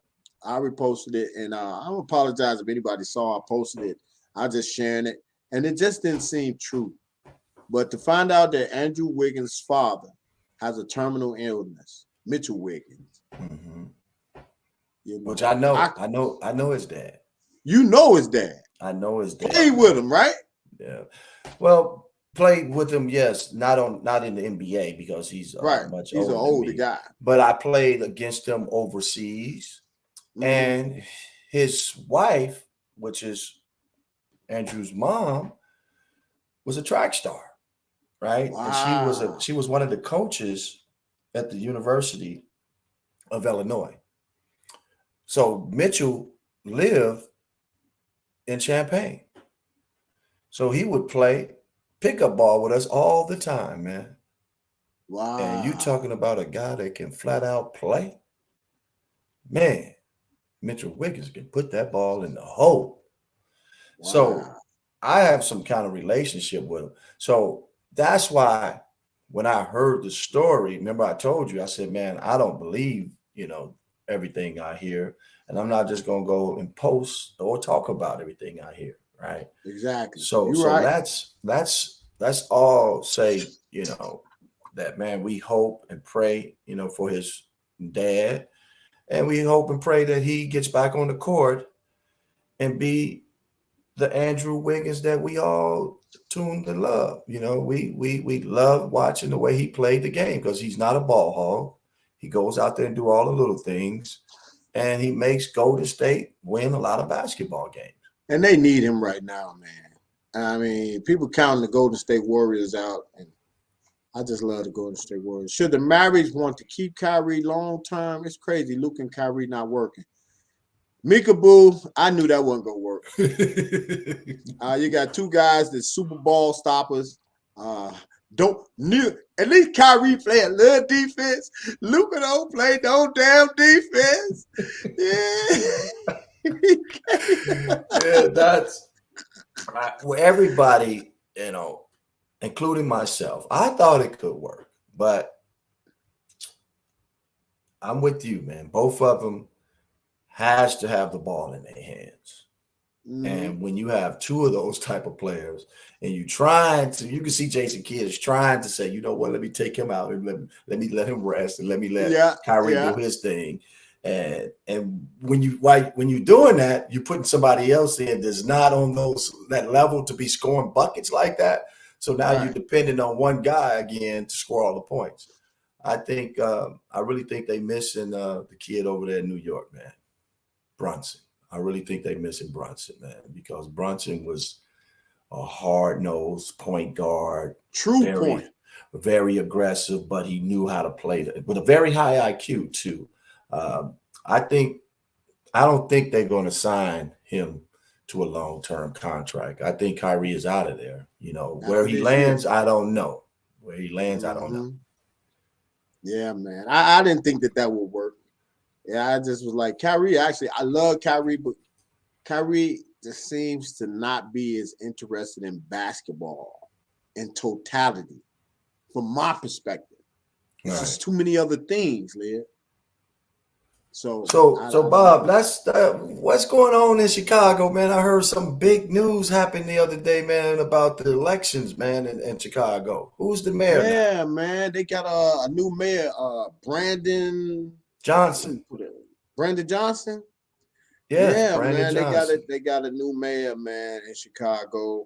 I reposted it, and I don't apologize if anybody saw I posted it. I just sharing it, and it just didn't seem true. But to find out that Andrew Wiggins' father has a terminal illness, Mitchell Wiggins, you know, which I know his dad. You know his dad. I know his dad. Played with him, right? Yeah. Well, played with him, yes. Not in the NBA because he's right. Much he's older an older than me. guy. But I played against him overseas, and his wife, which is Andrew's mom, was a track star, right? Wow. And she was one of the coaches at the University of Illinois. So Mitchell lived in Champaign. So he would play pickup ball with us all the time, man. Wow. And you talking about a guy that can flat out play? Man, Mitchell Wiggins can put that ball in the hole. Wow. So I have some kind of relationship with him. So that's why when I heard the story, remember I told you, I said, man, I don't believe, everything I hear. And I'm not just gonna go and post or talk about everything I hear, right? Exactly. So You're so right. let's all say, that man, we hope and pray, for his dad. And we hope and pray that he gets back on the court and be the Andrew Wiggins that we all tune to love. We love watching the way he played the game because he's not a ball hog. He goes out there and do all the little things, and he makes Golden State win a lot of basketball games. And they need him right now, man. I mean, people counting the Golden State Warriors out, and I just love the Golden State Warriors. Should the Mavericks want to keep Kyrie long term? It's crazy. Luke and Kyrie not working. Mika Boo, I knew that wasn't gonna work. You got two guys that Super Bowl stoppers. At least Kyrie play a little defense. Luka don't play no damn defense. Yeah, that's everybody, including myself. I thought it could work, but I'm with you, man. Both of them has to have the ball in their hands. Mm-hmm. And when you have two of those type of players and you can see Jason Kidd is trying to say, you know what, let me take him out and let him rest and let me let Kyrie do his thing. And when you're doing that, you're putting somebody else in that's not on that level to be scoring buckets like that. So now you're depending on one guy again to score all the points. I really think they missing the kid over there in New York, man. Brunson. I really think they missing Brunson, man, because Brunson was a hard-nosed point guard. Point. Very aggressive, but he knew how to play with a very high IQ too. I don't think they're going to sign him to a long-term contract. I think Kyrie is out of there. Where he lands, I don't know. Where he lands, I don't know. Yeah, man. I didn't think that would work. Yeah, I just was like, Kyrie, actually, I love Kyrie, but Kyrie just seems to not be as interested in basketball in totality, from my perspective. It's just too many other things, Lid. So Bob, that's what's going on in Chicago, man. I heard some big news happened the other day, man, about the elections, man, in Chicago. Who's the mayor? Yeah, man, they got a new mayor, Brandon Johnson. Brandon Johnson. Yes, yeah, Brandon man, Johnson. They got a new mayor, man, in Chicago.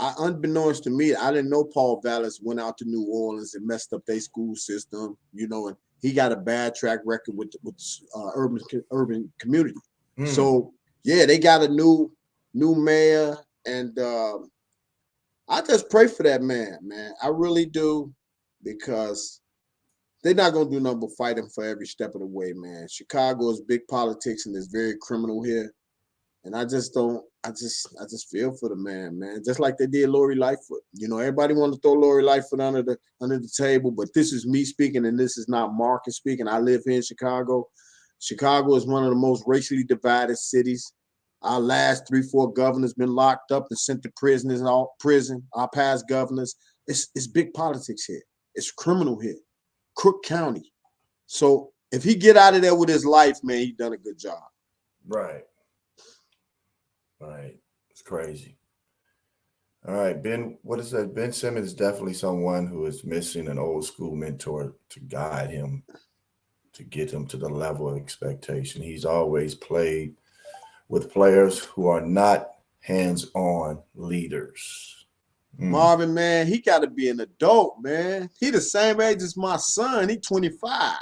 Unbeknownst to me, I didn't know Paul Vallis went out to New Orleans and messed up their school system, and he got a bad track record with urban community. So yeah, they got a new mayor, and I just pray for that man. I really do, because they're not gonna do nothing but fight him for every step of the way, man. Chicago is big politics and it's very criminal here, and I just feel for the man. Just like they did Lori Lightfoot. Everybody want to throw Lori Lightfoot under the table, but this is me speaking, and this is not Marcus speaking. I live here in Chicago. Chicago is one of the most racially divided cities. Our last 3-4 governors been locked up and sent to prison. Our past governors. It's big politics here. It's criminal here. Cook County. So if he get out of there with his life, man, he done a good job. Right. It's crazy. All right, Ben, what is that? Ben Simmons is definitely someone who is missing an old school mentor to guide him, to get him to the level of expectation. He's always played with players who are not hands-on leaders. Marvin, man, he got to be an adult, man. He the same age as my son. He 25.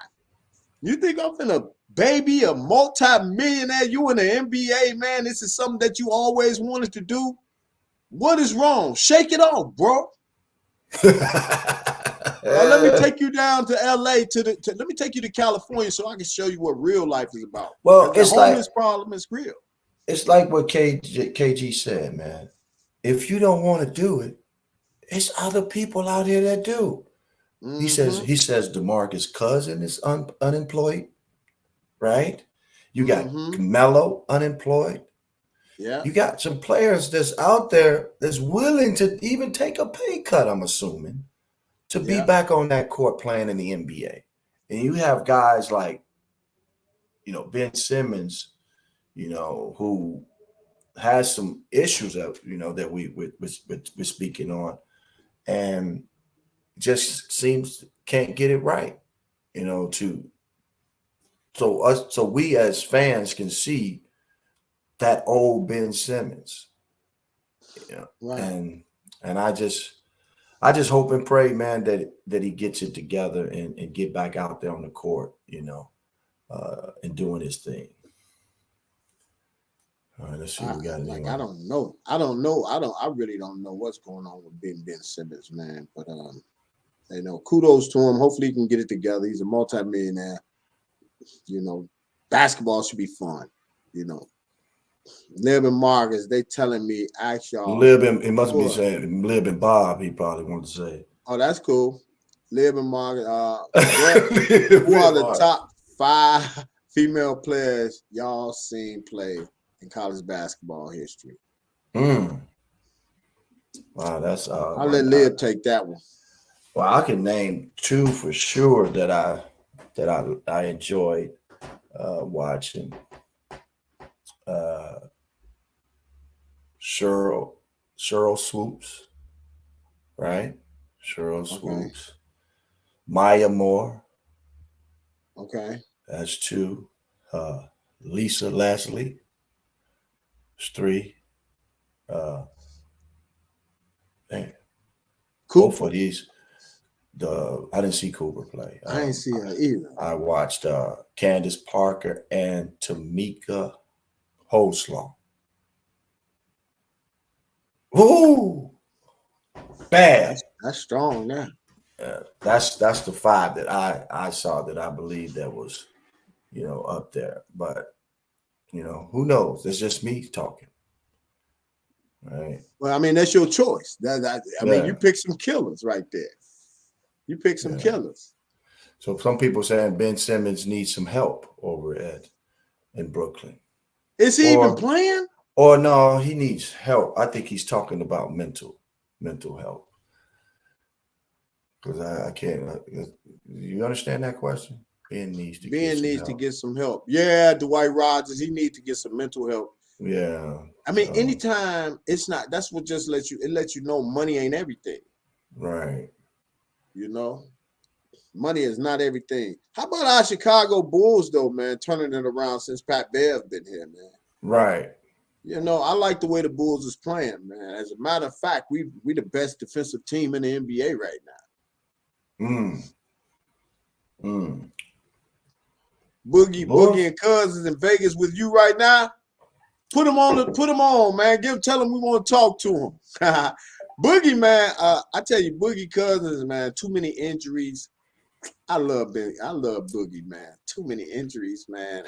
You think I'm finna baby a multi-millionaire? You in the NBA, man. This is something that you always wanted to do. What is wrong? Shake it off, bro. Let me take you down to LA let me take you to California so I can show you what real life is about. Well, it's the homeless problem is real. It's like what KG said, man. If you don't want to do it, it's other people out here that do. He says DeMarcus Cousins is unemployed, right? You got Melo unemployed. Yeah. You got some players that's out there that's willing to even take a pay cut, I'm assuming, to be back on that court playing in the NBA. And you have guys like, Ben Simmons, who has some issues that, that we're speaking on, and just seems can't get it right, so we as fans can see that old Ben Simmons, Right. and I just hope and pray, man, that he gets it together and get back out there on the court, and doing his thing. All right, let's see what we got. I don't know. I really don't know what's going on with Ben Simmons, man. But kudos to him. Hopefully he can get it together. He's a multimillionaire. Basketball should be fun. Lib and Marcus, they telling me, ask y'all. It must be saying Lib and Bob, he probably wanted to say. Oh, that's cool. Lib and Marcus, who are the top 5 female players y'all seen play in college basketball history? Wow, that's I'll let Lib take that one. Well, I can name 2 for sure that I enjoyed watching. Cheryl Swoops, right? Cheryl Swoops. Maya Moore. Okay. That's 2. Lisa Leslie. That's 3. Both of these. I didn't see Cooper play. I didn't see her either. I watched Candace Parker and Tamika Hoslaw. Ooh, bad. That's strong now. That's the 5 that I saw that I believe that was, up there. But who knows? It's just me talking. Right. Well, I mean, that's your choice. I mean, you pick some killers right there. You pick some killers. So some people saying Ben Simmons needs some help over in Brooklyn. Is he even playing? Or no, he needs help. I think he's talking about mental health. Because I can't. You understand that question? Ben needs to get some help. Yeah, Dwight Rogers, he needs to get some mental help. Yeah. I mean, anytime it's not. That's what just lets you know money ain't everything. Right. Money is not everything. How about our Chicago Bulls though, man? Turning it around since Pat Bev been here, man. Right. I like the way the Bulls is playing, man. As a matter of fact, we the best defensive team in the NBA right now. Boogie and Cousins in Vegas with you right now. Put them on, man. Tell them we want to talk to him. Boogie, man. I tell you, Boogie Cousins, man. Too many injuries. I love Boogie, man. Too many injuries, man.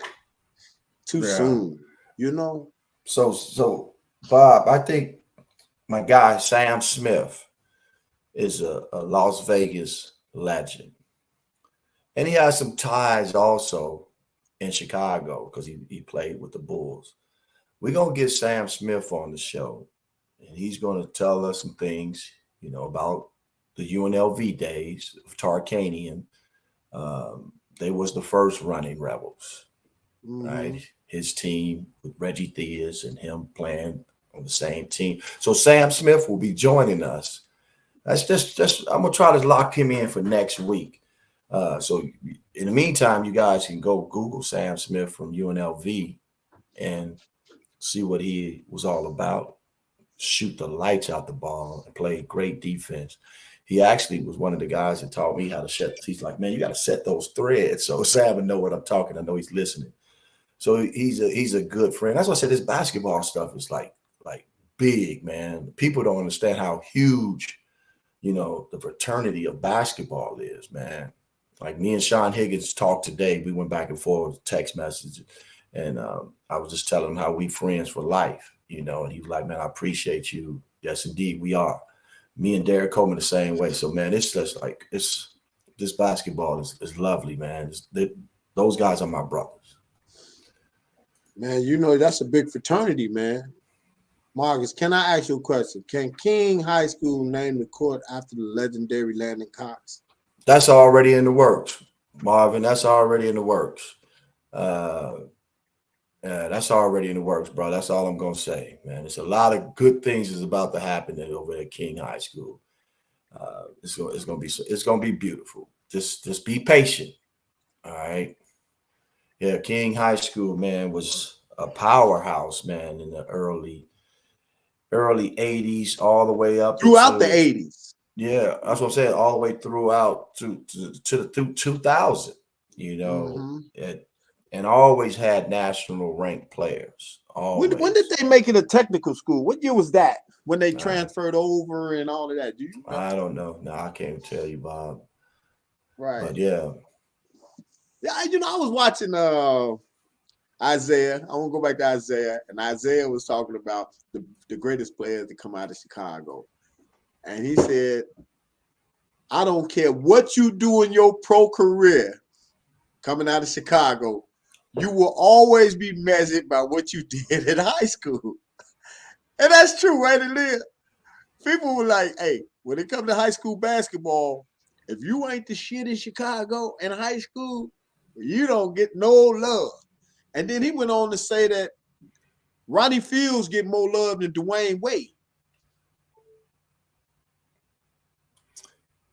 Too soon, So Bob, I think my guy Sam Smith is a Las Vegas legend, and he has some ties also in Chicago because he played with the Bulls. We're gonna get Sam Smith on the show, and he's gonna tell us some things, about the UNLV days of Tarkanian. They was the first running Rebels, right? His team with Reggie Theus and him playing on the same team. So Sam Smith will be joining us. That's just I'm gonna try to lock him in for next week. So in the meantime, you guys can go Google Sam Smith from UNLV and see what he was all about. Shoot the lights out the ball and play great defense. He actually was one of the guys that taught me how to set. He's like, man, you got to set those threads. So Sam would know what I'm talking. I know he's listening. So he's a good friend. That's why I said this basketball stuff is like big, man. People don't understand how huge, the fraternity of basketball is, man. Like me and Sean Higgins talked today. We went back and forth text messages, and I was just telling him how we friends for life, and he was like, man, I appreciate you. Yes, indeed, we are. Me and Derek Coleman the same way. So, man, it's just like this basketball is lovely, man. Those guys are my brothers. Man, that's a big fraternity, man. Marcus, can I ask you a question? Can King High School name the court after the legendary Landon Cox? That's already in the works, Marvin. That's already in the works. Uh, that's already in the works, bro. That's all I'm gonna say, man. There's a lot of good things is about to happen over at King High School. It's gonna be beautiful. Just be patient. All right. Yeah, King High School, man, was a powerhouse, man, in the early 80s, all the way up Throughout the into 80s. yeah, that's what I'm saying, all the way throughout through 2000, you know, Mm-hmm. and always had national ranked players. When did Always. they make it a technical school? What year was that? When they transferred over and all of that? Do you know? I don't know. No, I can't tell you, Bob. Right. But yeah. Yeah, I was watching Isaiah. I want to go back to Isaiah, and Isaiah was talking about the greatest players to come out of Chicago. And he said, I don't care what you do in your pro career coming out of Chicago, you will always be measured by what you did in high school. And that's true, right? It is. People were like, hey, when it comes to high school basketball, if you ain't the shit in Chicago in high school, you don't get no love. And then he went on to say that Ronnie Fields get more love than Dwayne Wade.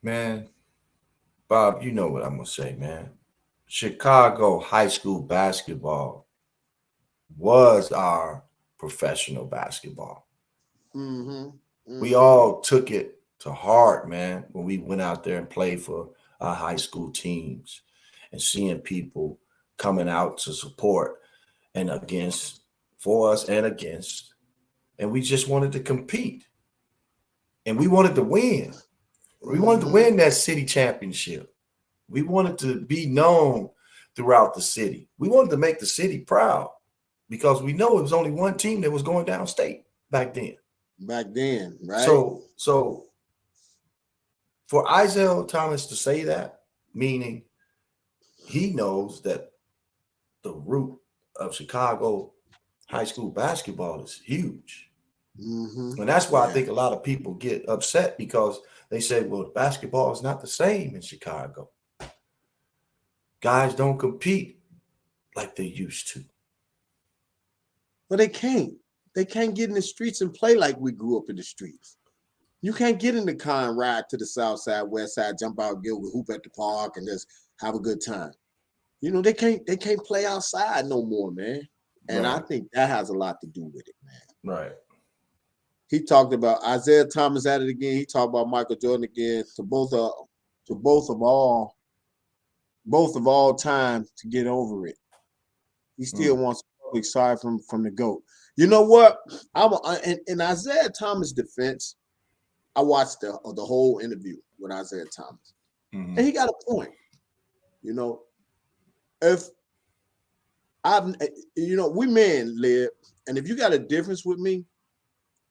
Man, Bob, you know what I'm gonna say, man. Chicago high school basketball was our professional basketball. Mm-hmm. Mm-hmm. We all took it to heart, man, when we went out there and played for our high school teams and seeing people coming out to support and against, for us and against. And we just wanted to compete. And we wanted to win. We wanted to win that city championship. We wanted to be known throughout the city. We wanted to make the city proud because we know it was only one team that was going downstate back then. Back then, right? So for Isaiah Thomas to say that, meaning he knows that the root of Chicago high school basketball is huge. Mm-hmm. And that's why I think a lot of people get upset because they say, well, basketball is not the same in Chicago. Guys don't compete like they used to. But they can't. They can't get in the streets and play like we grew up in the streets. You can't get in the car and ride to the south side, west side, jump out, get hoop at the park, and just have a good time. You know, they can't play outside no more, man. And I think that has a lot to do with it, man. Right. He talked about Isaiah Thomas at it again. He talked about Michael Jordan again. To both of all time to get over it. He still wants a public sorry from the GOAT. You know what? In Isaiah Thomas' defense, I watched the whole interview with Isaiah Thomas, and he got a point. You know, if we men live, and if you got a difference with me,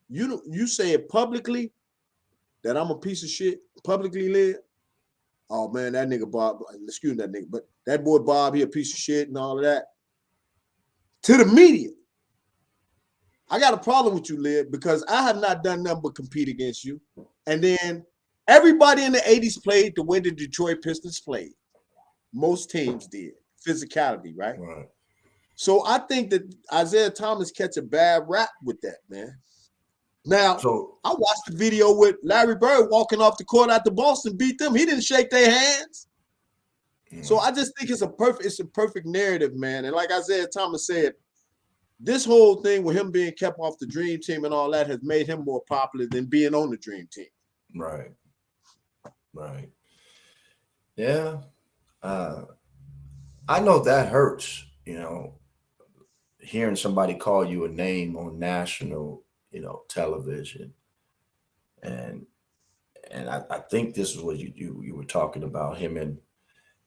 you say it publicly that I'm a piece of shit, publicly live. Oh man, that nigga Bob, excuse me, that nigga, but that boy Bob, he a piece of shit and all of that. To the media, I got a problem with you, Liv, because I have not done nothing but compete against you. And then everybody in the 80s played the way the Detroit Pistons played. Most teams did. Physicality, right? Right. So I think that Isaiah Thomas catch a bad rap with that, man. Now, I watched the video with Larry Bird walking off the court after Boston beat them. He didn't shake their hands. So I just think it's a perfect narrative, man. And like Isaiah Thomas said, this whole thing with him being kept off the Dream Team and all that has made him more popular than being on the Dream Team. Right. Right. Yeah. I know that hurts, you know, hearing somebody call you a name on national, television. And I think this is what you were talking about. Him and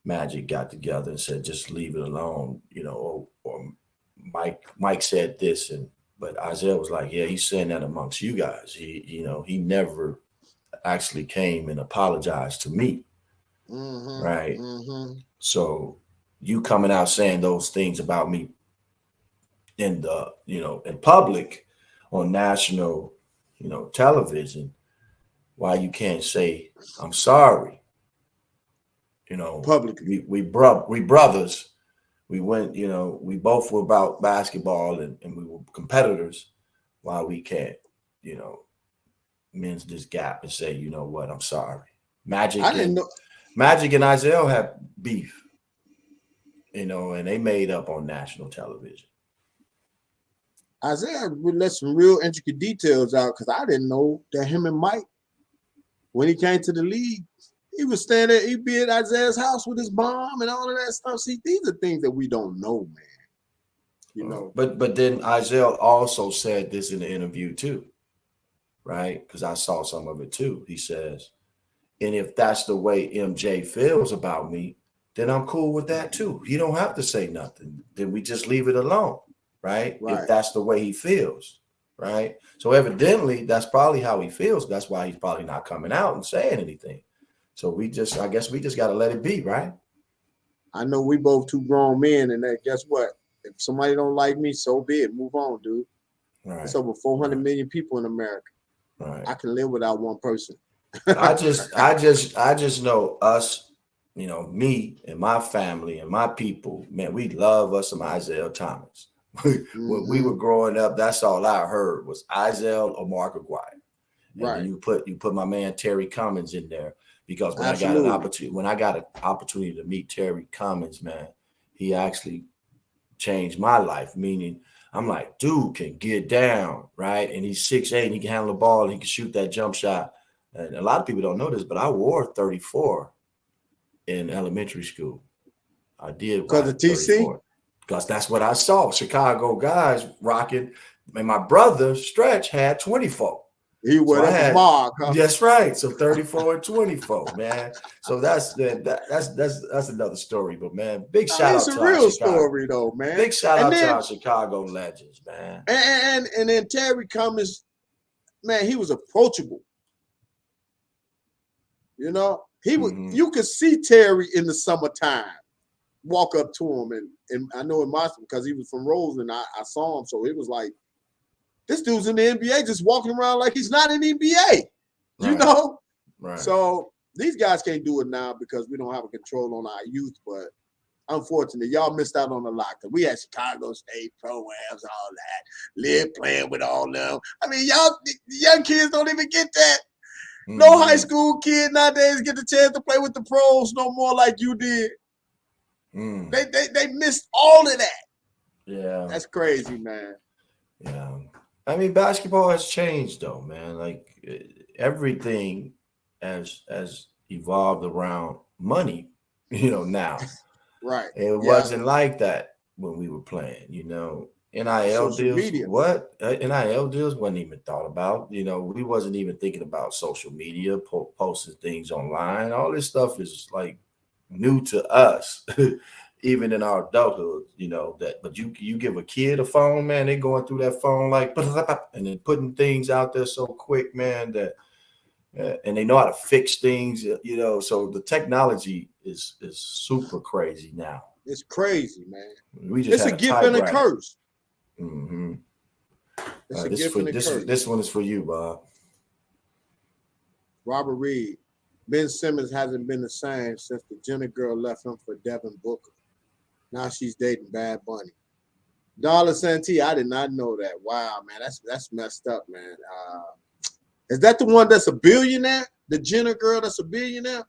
Magic got together and said, just leave it alone, or Mike said this, but Isaiah was like, yeah, he's saying that amongst you guys. He never actually came and apologized to me. Right. So you coming out saying those things about me in public on national, television, why you can't say I'm sorry. Publicly. We brothers. We went, we both were about basketball and we were competitors. Why we can't, mend this gap and say, you know what, I'm sorry. I didn't know. Magic and Isaiah had beef, and they made up on national television. Isaiah would let some real intricate details out because I didn't know that him and Mike, when he came to the league, he was staying there, he'd be at Isaiah's house with his mom and all of that stuff. See, these are things that we don't know, man. But then Isaiah also said this in the interview too, right? Because I saw some of it too. He says, and if that's the way MJ feels about me, then I'm cool with that too. You don't have to say nothing. Then we just leave it alone, right? If that's the way he feels, right? So evidently, that's probably how he feels. That's why he's probably not coming out and saying anything. So I guess we just got to let it be, right? I know we both two grown men, and that, guess what? If somebody don't like me, so be it. Move on, dude. Right. There's over 400 million people in America. Right. I can live without one person. I just know us, me and my family and my people, man, we love us some Isaiah Thomas. When we were growing up, that's all I heard was Isaiah or Mark Aguirre. And you put my man Terry Cummins in there because when I got an opportunity to meet Terry Cummins, man, he actually changed my life. Meaning, I'm like, dude can get down, right? And he's 6'8", and he can handle the ball, and he can shoot that jump shot. And a lot of people don't know this, but I wore 34 in elementary school. I did because of TC. Because that's what I saw. Chicago guys rocking. And my brother Stretch had 24. He wore that mark, huh? That's right. So 34 and 24, man. So that's another story. But man, big shout out to it's a real story though, man. Big shout out to our Chicago legends, man. And then Terry Cummins, man, he was approachable. He would. You could see Terry in the summertime walk up to him, and I know in my because he was from Roseland, I saw him, so it was like this dude's in the NBA just walking around like he's not in the NBA, Right. So these guys can't do it now because we don't have a control on our youth, but unfortunately, y'all missed out on a lot. Cause we had Chicago State programs, all that, live playing with all them. I mean, y'all young kids don't even get that. No high school kid nowadays get the chance to play with the pros no more like you did. They missed all of that. Yeah. That's crazy, man. Yeah. I mean, basketball has changed though, man. Like everything has evolved around money, now. Right. It wasn't like that when we were playing, NIL deals, media. What? NIL deals wasn't even thought about. We wasn't even thinking about social media, posting things online. All this stuff is like new to us, even in our adulthood, that. But you give a kid a phone, man, they going through that phone like, and then putting things out there so quick, man, that, and they know how to fix things, So the technology is super crazy now. It's crazy, man. It's a gift and a curse. Mm-hmm. This one is for you, Bob. Robert Reed. Ben Simmons hasn't been the same since the Jenner girl left him for Devin Booker. Now she's dating Bad Bunny. Darla Santee, I did not know that. Wow, man, that's messed up, man. Is that the one that's a billionaire? The Jenner girl that's a billionaire?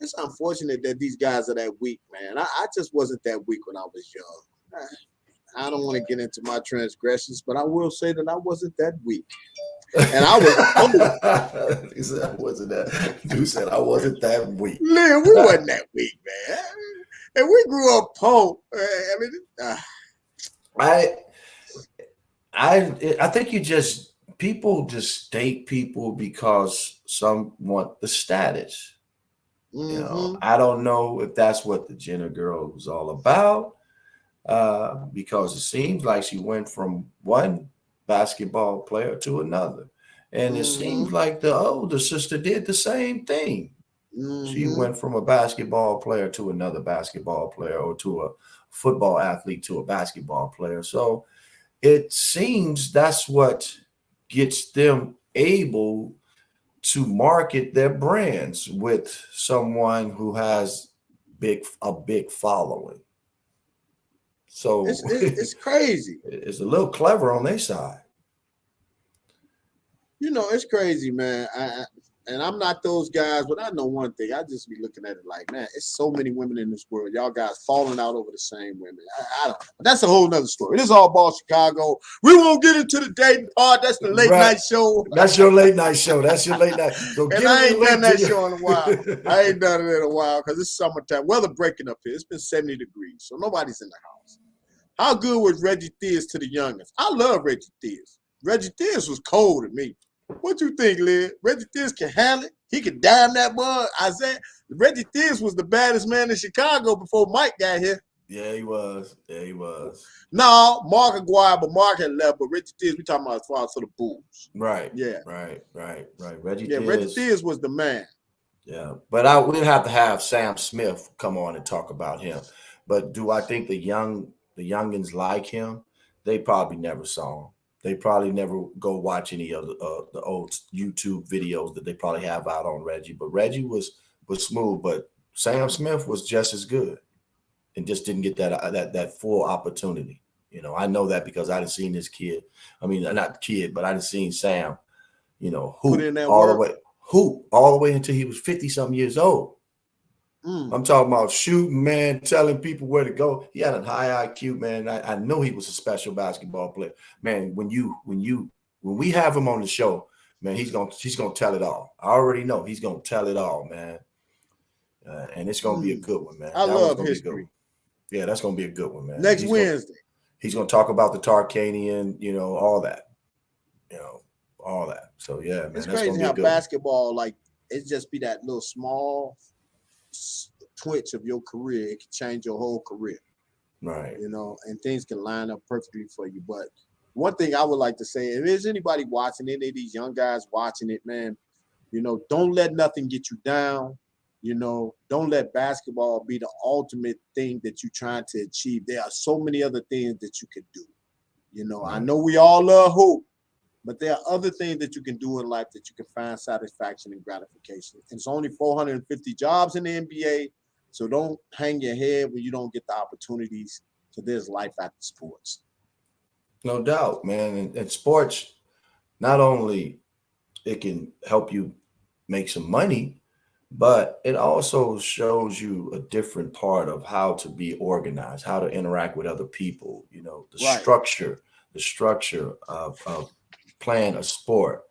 It's unfortunate that these guys are that weak, man. I just wasn't that weak when I was young. I don't want to get into my transgressions, but I will say that I wasn't that weak. And I was. He said I wasn't that. You said I wasn't that weak. Lynn, we wasn't that weak, man. And we grew up poor. I think people just date people because some want the status. I don't know if that's what the Jenner girl was all about. Because it seems like she went from one basketball player to another. And it seems like the older sister did the same thing. She went from a basketball player to another basketball player, or to a football athlete to a basketball player. So it seems that's what gets them able to market their brands with someone who has a big following. So It's crazy. it's a little clever on their side. You know, it's crazy, man. And I'm not those guys, but I know one thing. I just be looking at it like, man, it's so many women in this world. Y'all guys falling out over the same women. I don't know. That's a whole nother story. It is all ball Chicago. We won't get into the dating part. That's the late night show. That's your late night show. That's your late night. So and I ain't done that show in a while. I ain't done it in a while because it's summertime. Weather breaking up here. It's been 70 degrees, so nobody's in the house. How good was Reggie Theus to the youngest? I love Reggie Theus. Reggie Theus was cold to me. What you think, Lid? Reggie Theus can handle it. He can dime that bug. I said Reggie Theus was the baddest man in Chicago before Mike got here. Yeah, he was. Yeah, he was. No, Mark Aguirre, but Mark had left. But Reggie Theus, we talking about as far as for the Bulls. Right. Yeah. Right. Reggie Theus was the man. Yeah, but we'll have to have Sam Smith come on and talk about him. But do I think the youngins like him? They probably never saw him. They probably never go watch any of the old YouTube videos that they probably have out on Reggie. But Reggie was smooth, but Sam Smith was just as good, and just didn't get that full opportunity. You know, I know that because I done seen this kid. I mean, not kid, but I done seen Sam. You know, hoop all the way until he was 50-something years old. I'm talking about shooting, man, telling people where to go. He had a high IQ, man. I know he was a special basketball player. Man, when we have him on the show, man, he's gonna tell it all. I already know he's gonna tell it all, man. And it's gonna be a good one, man. I love history. Yeah, that's gonna be a good one, man. Next Wednesday. He's gonna talk about the Tarkanian, you know, all that. You know, all that. So yeah, man. It's crazy how basketball, like, it just be that little small twitch of your career. It can change your whole career, right? You know, and things can line up perfectly for you. But one thing I would like to say, if there's anybody watching, any of these young guys watching it, man, you know, don't let nothing get you down. You know, don't let basketball be the ultimate thing that you're trying to achieve. There are so many other things that you can do. You know, I know we all love hoop, but there are other things that you can do in life that you can find satisfaction and gratification. And it's only 450 jobs in the NBA, so don't hang your head when you don't get the opportunities. So there's life after sports. No doubt, man. And sports, not only it can help you make some money, but it also shows you a different part of how to be organized, how to interact with other people. You know, the structure of playing a sport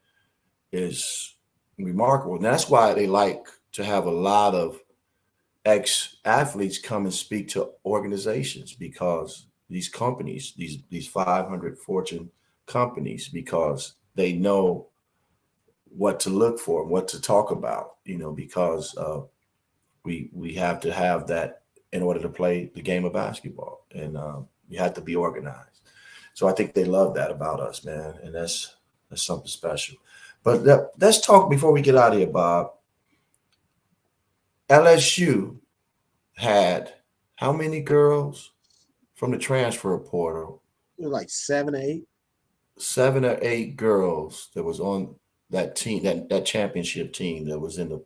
is remarkable. And that's why they like to have a lot of ex-athletes come and speak to organizations, because these companies, these 500 Fortune companies, because they know what to look for, what to talk about, you know, because we have to have that in order to play the game of basketball, and you have to be organized. So I think they love that about us, man, and that's something special. But let's talk before we get out of here, Bob. LSU had how many girls from the transfer portal? It was like 7 or 8. 7 or 8 girls that was on that team, that championship team that was in the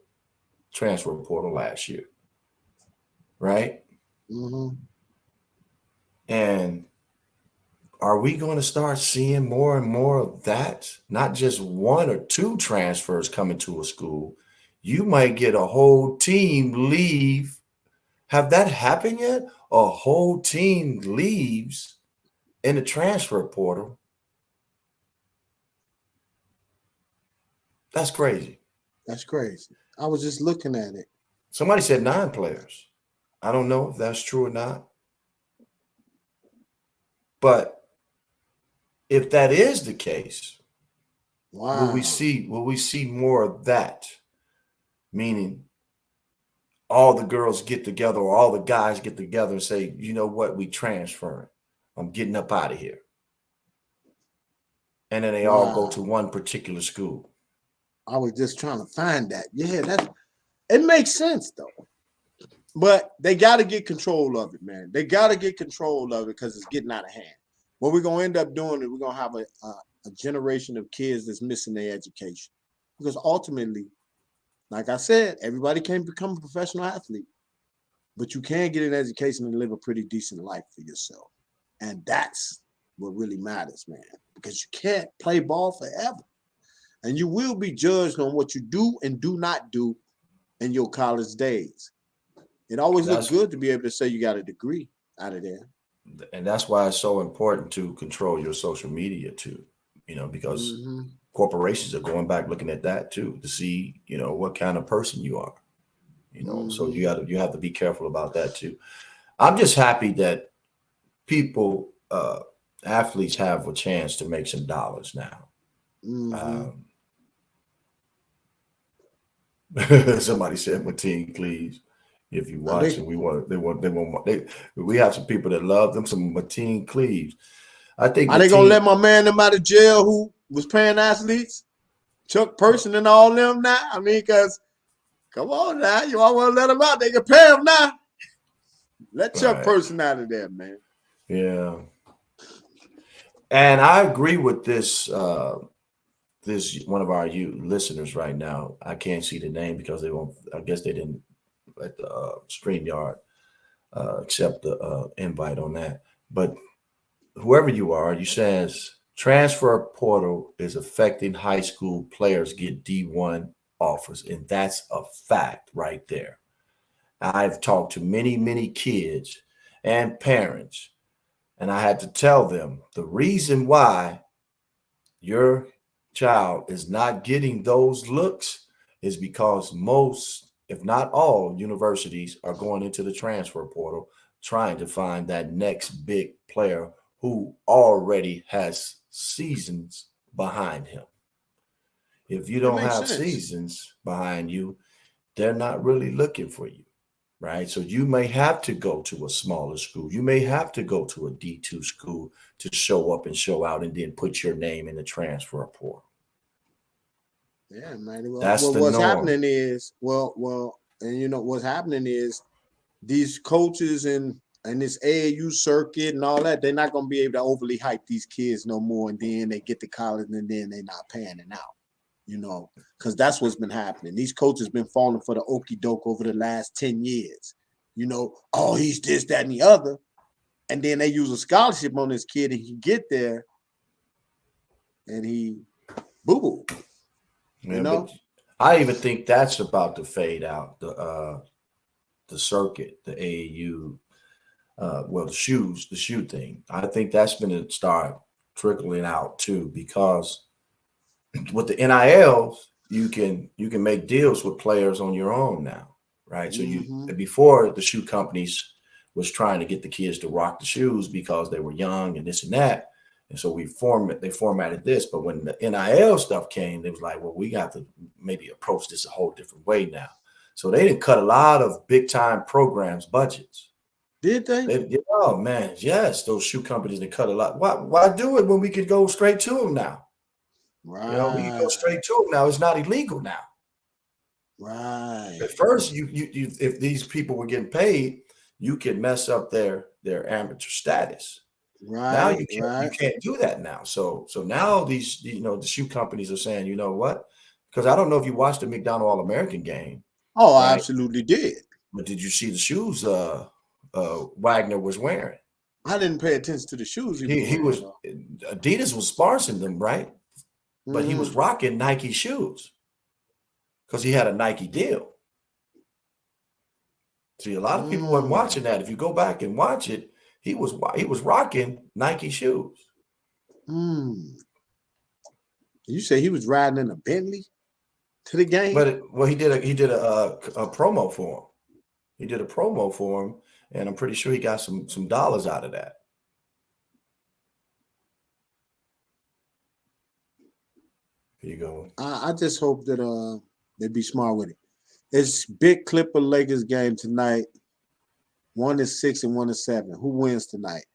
transfer portal last year, right? Mm-hmm. And are we going to start seeing more and more of that? Not just 1 or 2 transfers coming to a school. You might get a whole team leave. Have that happened yet? A whole team leaves in the transfer portal. That's crazy. That's crazy. I was just looking at it. Somebody said 9 players. I don't know if that's true or not. But if that is the case, wow, will we see more of that? Meaning all the girls get together or all the guys get together and say, you know what, we transferring. I'm getting up out of here. And then they all go to one particular school. I was just trying to find that. Yeah, it makes sense though. But they got to get control of it, man. They got to get control of it because it's getting out of hand. what we're gonna end up doing is we're gonna have a generation of kids that's missing their education. Because ultimately, like I said, everybody can't become a professional athlete, but you can get an education and live a pretty decent life for yourself. And that's what really matters, man. Because you can't play ball forever. And you will be judged on what you do and do not do in your college days. It always looks good to be able to say you got a degree out of there. And that's why it's so important to control your social media too, because corporations are going back looking at that too to see, what kind of person you are, so you have to be careful about that too. I'm just happy that people, athletes have a chance to make some dollars now. Somebody said Mateen Cleaves. If you watch it, we have some people that love them, some Mateen Cleaves. I think are they gonna let my man them out of jail who was paying athletes? Chuck Person and all them now? I mean, because come on now, you all want to let them out, they can pay them now. Let Chuck Person out of there, man. Yeah. And I agree with this this one of our listeners right now. I can't see the name because I guess they didn't let the StreamYard accept the invite on that. But whoever you are, you says transfer portal is affecting high school players get D1 offers, and that's a fact right there. I've talked to many, many kids and parents, and I had to tell them the reason why your child is not getting those looks is because most, if not all, universities are going into the transfer portal trying to find that next big player who already has seasons behind him. If you don't have seasons behind you, they're not really looking for you, right? So you may have to go to a smaller school. You may have to go to a D2 school to show up and show out and then put your name in the transfer portal. Yeah, man. Well, that's the what's norm. happening is, and what's happening is these coaches and this AAU circuit and all that, they're not going to be able to overly hype these kids no more. And then they get to college and then they're not panning out, because that's what's been happening. These coaches been falling for the okie doke over the last 10 years. Oh, he's this, that, and the other. And then they use a scholarship on this kid and he get there and he boo-boo. But I even think that's about to fade out. The circuit, the AAU, the shoe thing. I think that's going to start trickling out too, because with the NILs, you can make deals with players on your own now, right? So before the shoe companies was trying to get the kids to rock the shoes because they were young and this and that. And so they formatted this. But when the NIL stuff came, they was like, well, we got to maybe approach this a whole different way now. So they didn't cut a lot of big time programs budgets. Did they? Oh man, yes, those shoe companies that cut a lot. Why do it when we could go straight to them now? Right. We can go straight to them now. It's not illegal now. Right. At first, you if these people were getting paid, you could mess up their amateur status. Right. Now you can't do that now. So now these the shoe companies are saying, you know what? Because I don't know if you watched the McDonald All-American game. Oh, right? I absolutely did. But did you see the shoes Wagner was wearing? I didn't pay attention to the shoes. He was Adidas was sponsoring them, right? But he was rocking Nike shoes because he had a Nike deal. See, a lot of people weren't watching that. If you go back and watch it, he was rocking Nike shoes. You say he was riding in a Bentley to the game? But he did a promo for him. He did a promo for him, and I'm pretty sure he got some dollars out of that. Here you go. I just hope that they be smart with it. It's big Clipper Lakers game tonight. 1-6 and 1-7. Who wins tonight?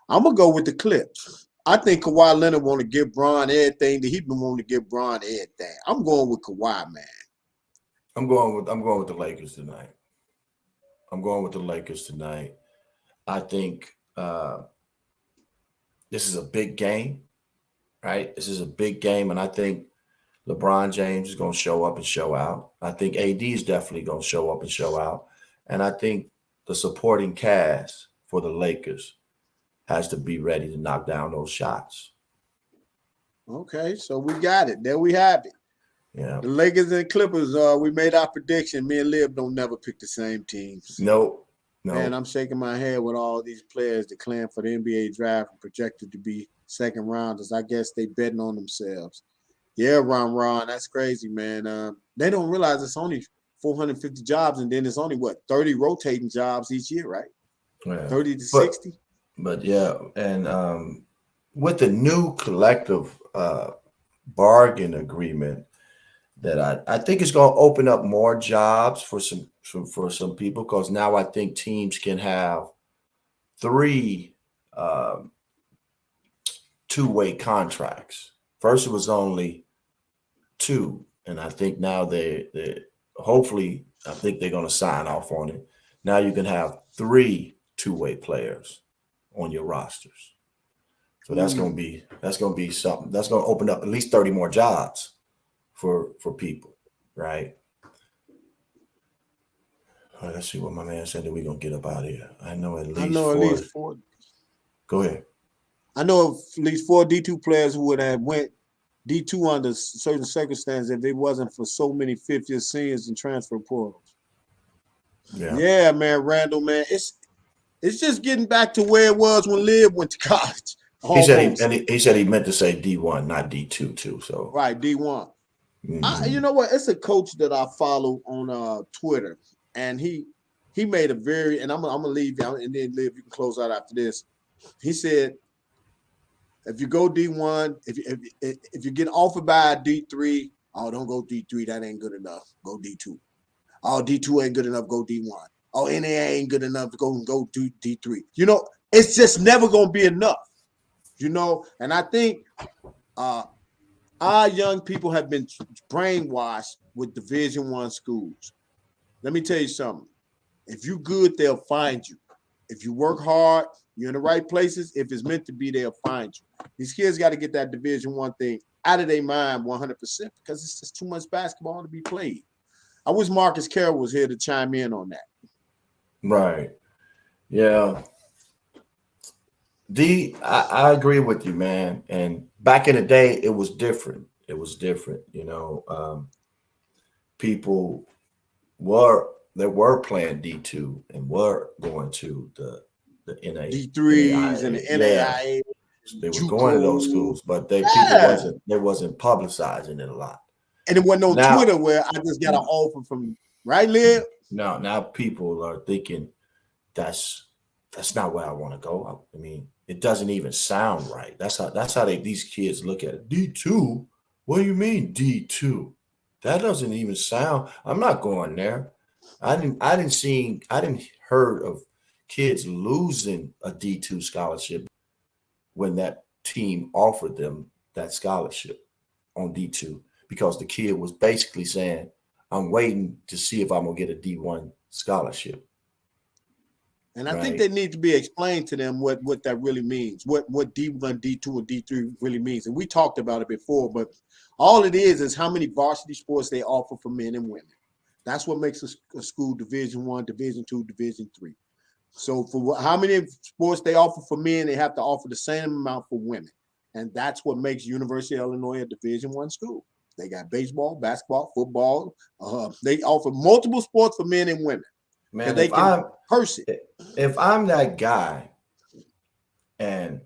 I'm gonna go with the Clips. I think Kawhi Leonard want to give Bron everything that he's been wanting to give Bron everything. I'm going with Kawhi, man. I'm going with the Lakers tonight. I think this is a big game, right? This is a big game, and I think LeBron James is going to show up and show out. I think AD is definitely going to show up and show out. And I think the supporting cast for the Lakers has to be ready to knock down those shots. Okay, so we got it. There we have it. Yeah. The Lakers and Clippers, we made our prediction. Me and Liv don't never pick the same teams. No. Man, I'm shaking my head with all these players declaring for the NBA draft and projected to be second rounders. I guess they betting on themselves. Yeah, Ron, that's crazy, man. They don't realize it's only 450 jobs, and then it's only, 30 rotating jobs each year, right? Yeah. 30 to 60? But yeah, and with the new collective bargain agreement, that I think it's going to open up more jobs for some people, because now I think teams can have 3 two-way contracts. First, it was only 2, and I think now they hopefully, I think they're going to sign off on it. Now you can have 3 two-way players on your rosters. So that's going to be something that's going to open up at least 30 more jobs for people, right? All right, let's see what my man said that we're going to get up out of here. I know at least 4. Go ahead. I know of at least 4 D2 players who would have went D2 under certain circumstances if it wasn't for so many fifth-year seniors and transfer portals. Yeah, man, Randall, man. It's just getting back to where it was when Liv went to college. He said he meant to say D1, not D2 too. So right, D1. You know what? It's a coach that I follow on Twitter, and he made a very, and I'm gonna leave you, and then Liv, you can close out after this. He said, if you go D1, if you get offered by a D3, oh, don't go D3. That ain't good enough. Go D2. Oh, D2 ain't good enough. Go D1. Oh, N.C.A.A ain't good enough to go do D3. You know, it's just never gonna be enough. You know, and I think our young people have been brainwashed with Division I schools. Let me tell you something. If you good, they'll find you. If you work hard, you're in the right places. If it's meant to be, they'll find you. These kids got to get that Division I thing out of their mind 100%, because it's just too much basketball to be played. I wish Marcus Carroll was here to chime in on that. Right. Yeah. I agree with you, man. And back in the day, it was different. It was different. You know, people were playing D2 and were going to the D3s and the N.C.A.A. They were going to those schools, but people wasn't publicizing it a lot. And it wasn't on Twitter where I just got an offer from, right, Liv? No, now people are thinking that's not where I want to go. I mean, it doesn't even sound right. That's how these kids look at it. D2? What do you mean D2? That doesn't even sound. I'm not going there. I didn't heard of kids losing a D2 scholarship when that team offered them that scholarship on D2, because the kid was basically saying, I'm waiting to see if I'm gonna get a D1 scholarship. And I think they need to be explained to them what that really means, what D1, D2, and D3 really means. And we talked about it before, but all it is how many varsity sports they offer for men and women. That's what makes a school Division I, Division II, Division III. So for how many sports they offer for men, they have to offer the same amount for women. And that's what makes University of Illinois a Division I school. They got baseball, basketball, football. They offer multiple sports for men and women. Man, if I'm that guy and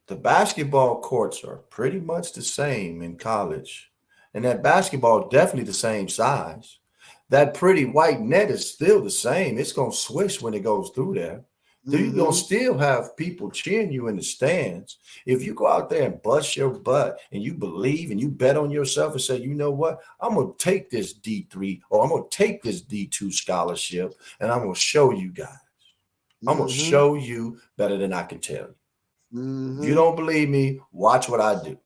the basketball courts are pretty much the same in college, and that basketball definitely the same size, that pretty white net is still the same. It's going to swish when it goes through there. You're going to still have people cheering you in the stands. If you go out there and bust your butt and you believe and you bet on yourself and say, you know what, I'm going to take this D3 or I'm going to take this D2 scholarship and I'm going to show you guys. I'm going to show you better than I can tell you. If you don't believe me, watch what I do.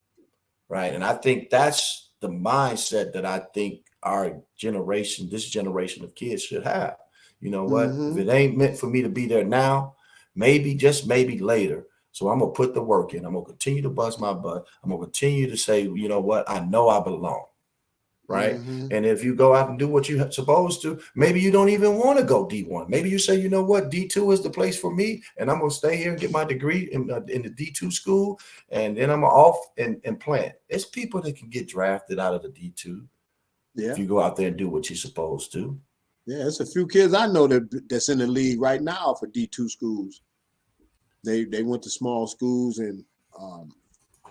Right. And I think that's the mindset that I think our generation, this generation of kids should have. You know what? If it ain't meant for me to be there now, maybe, just maybe later, So I'm going to put the work in. I'm going to continue to bust my butt. I'm going to continue to say, you know what? I know I belong. Right. Mm-hmm. And if you go out and do what you're supposed to, maybe you don't even want to go D1. Maybe you say, you know what, D2 is the place for me, and I'm going to stay here and get my degree in the D2 school, and then I'm off and plan. It's people that can get drafted out of the D2 if you go out there and do what you're supposed to. Yeah, it's a few kids I know that's in the league right now for D2 schools. They went to small schools, and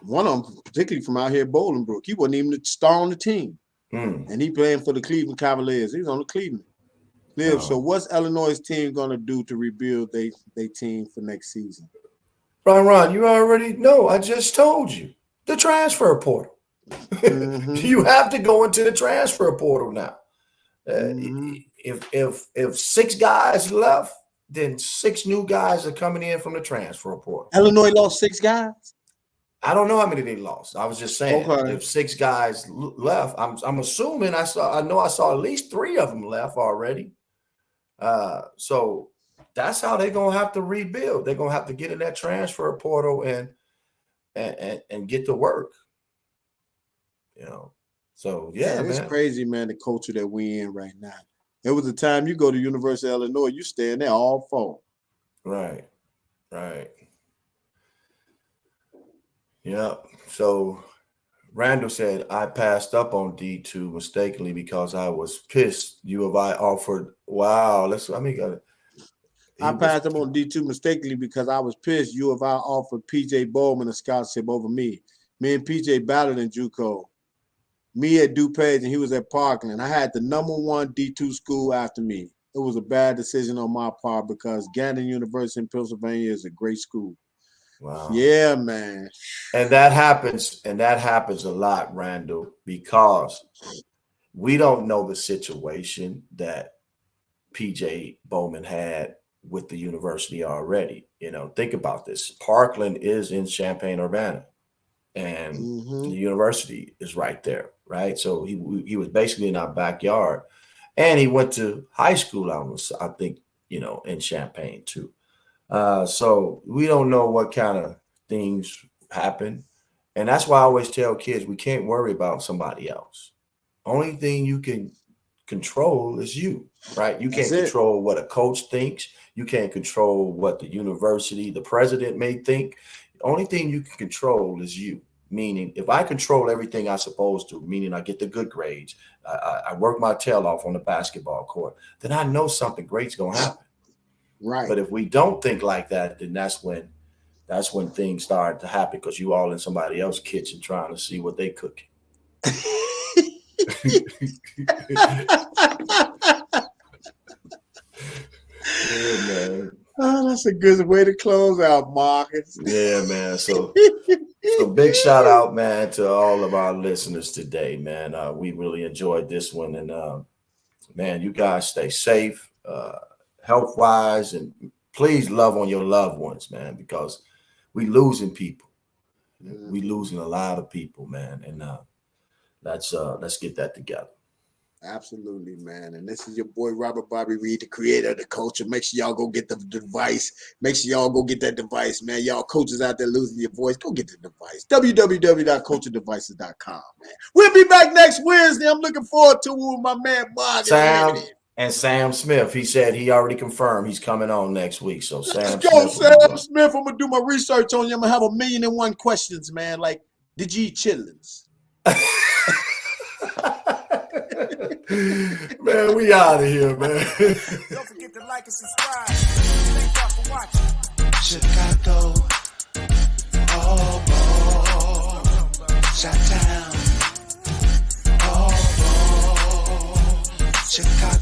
one of them, particularly from out here, Bolingbrook, he wasn't even the star on the team. And he playing for the Cleveland Cavaliers. He's on the Cleveland. No. So what's Illinois' team going to do to rebuild their team for next season? Ron, you already know. I just told you. The transfer portal. Mm-hmm. You have to go into the transfer portal now. If 6 guys left, then 6 new guys are coming in from the transfer portal. Illinois lost 6 guys? I don't know how many they lost. I was just saying, if 6 guys left, I'm assuming I saw at least 3 of them left already. So that's how they're gonna have to rebuild. They're gonna have to get in that transfer portal and get to work. You know, so yeah, it's man. crazy, man. The culture that we in right now. There was a time you go to University of Illinois, you stay in there all fall. Right. Yeah. So Randall said, I passed up on D2 mistakenly because I was pissed. U of I offered. Wow. I passed up on D2 mistakenly because I was pissed. U of I offered PJ Bowman a scholarship over me. Me and PJ battled in JUCO. Me at DuPage and he was at Parkland. I had the #1 D2 school after me. It was a bad decision on my part because Gannon University in Pennsylvania is a great school. Wow. Yeah, man. And that happens a lot, Randall, because we don't know the situation that PJ Bowman had with the university already. You know, think about this. Parkland is in Champaign-Urbana, and the university is right there, right? So he was basically in our backyard, and he went to high school, I think, in Champaign too. So we don't know what kind of things happen. And that's why I always tell kids, we can't worry about somebody else. Only thing you can control is you, right? You can't control what a coach thinks. You can't control what the university, the president may think. The only thing you can control is you. Meaning, if I control everything I'm supposed to, meaning I get the good grades, I work my tail off on the basketball court, then I know something great's going to happen. Right. But if we don't think like that, then that's when things start to happen because you all in somebody else's kitchen trying to see what they cooking. Yeah, man. Oh, that's a good way to close out, Marcus. Yeah, man. So big shout out, man, to all of our listeners today, man. We really enjoyed this one, and man, you guys stay safe, health-wise, and please love on your loved ones, man, because we losing people. We losing a lot of people, man, and let's get that together. Absolutely, man. And this is your boy Robert Bobby Reed, the creator of the culture. Make sure y'all go get the device. Make sure y'all go get that device, man. Y'all coaches out there losing your voice, go get the device. www.culturedevices.com, man. We'll be back next Wednesday. I'm looking forward to it with my man Mark. Sam Smith. He said he already confirmed he's coming on next week. So Sam Smith. I'm gonna do my research on you. I'm gonna have 1,000,001 questions, man. Like, did you eat chitlins? Man, we out of here, man. Don't forget to like and subscribe. Thank y'all for watching. Chicago, Chi-Town, Chicago.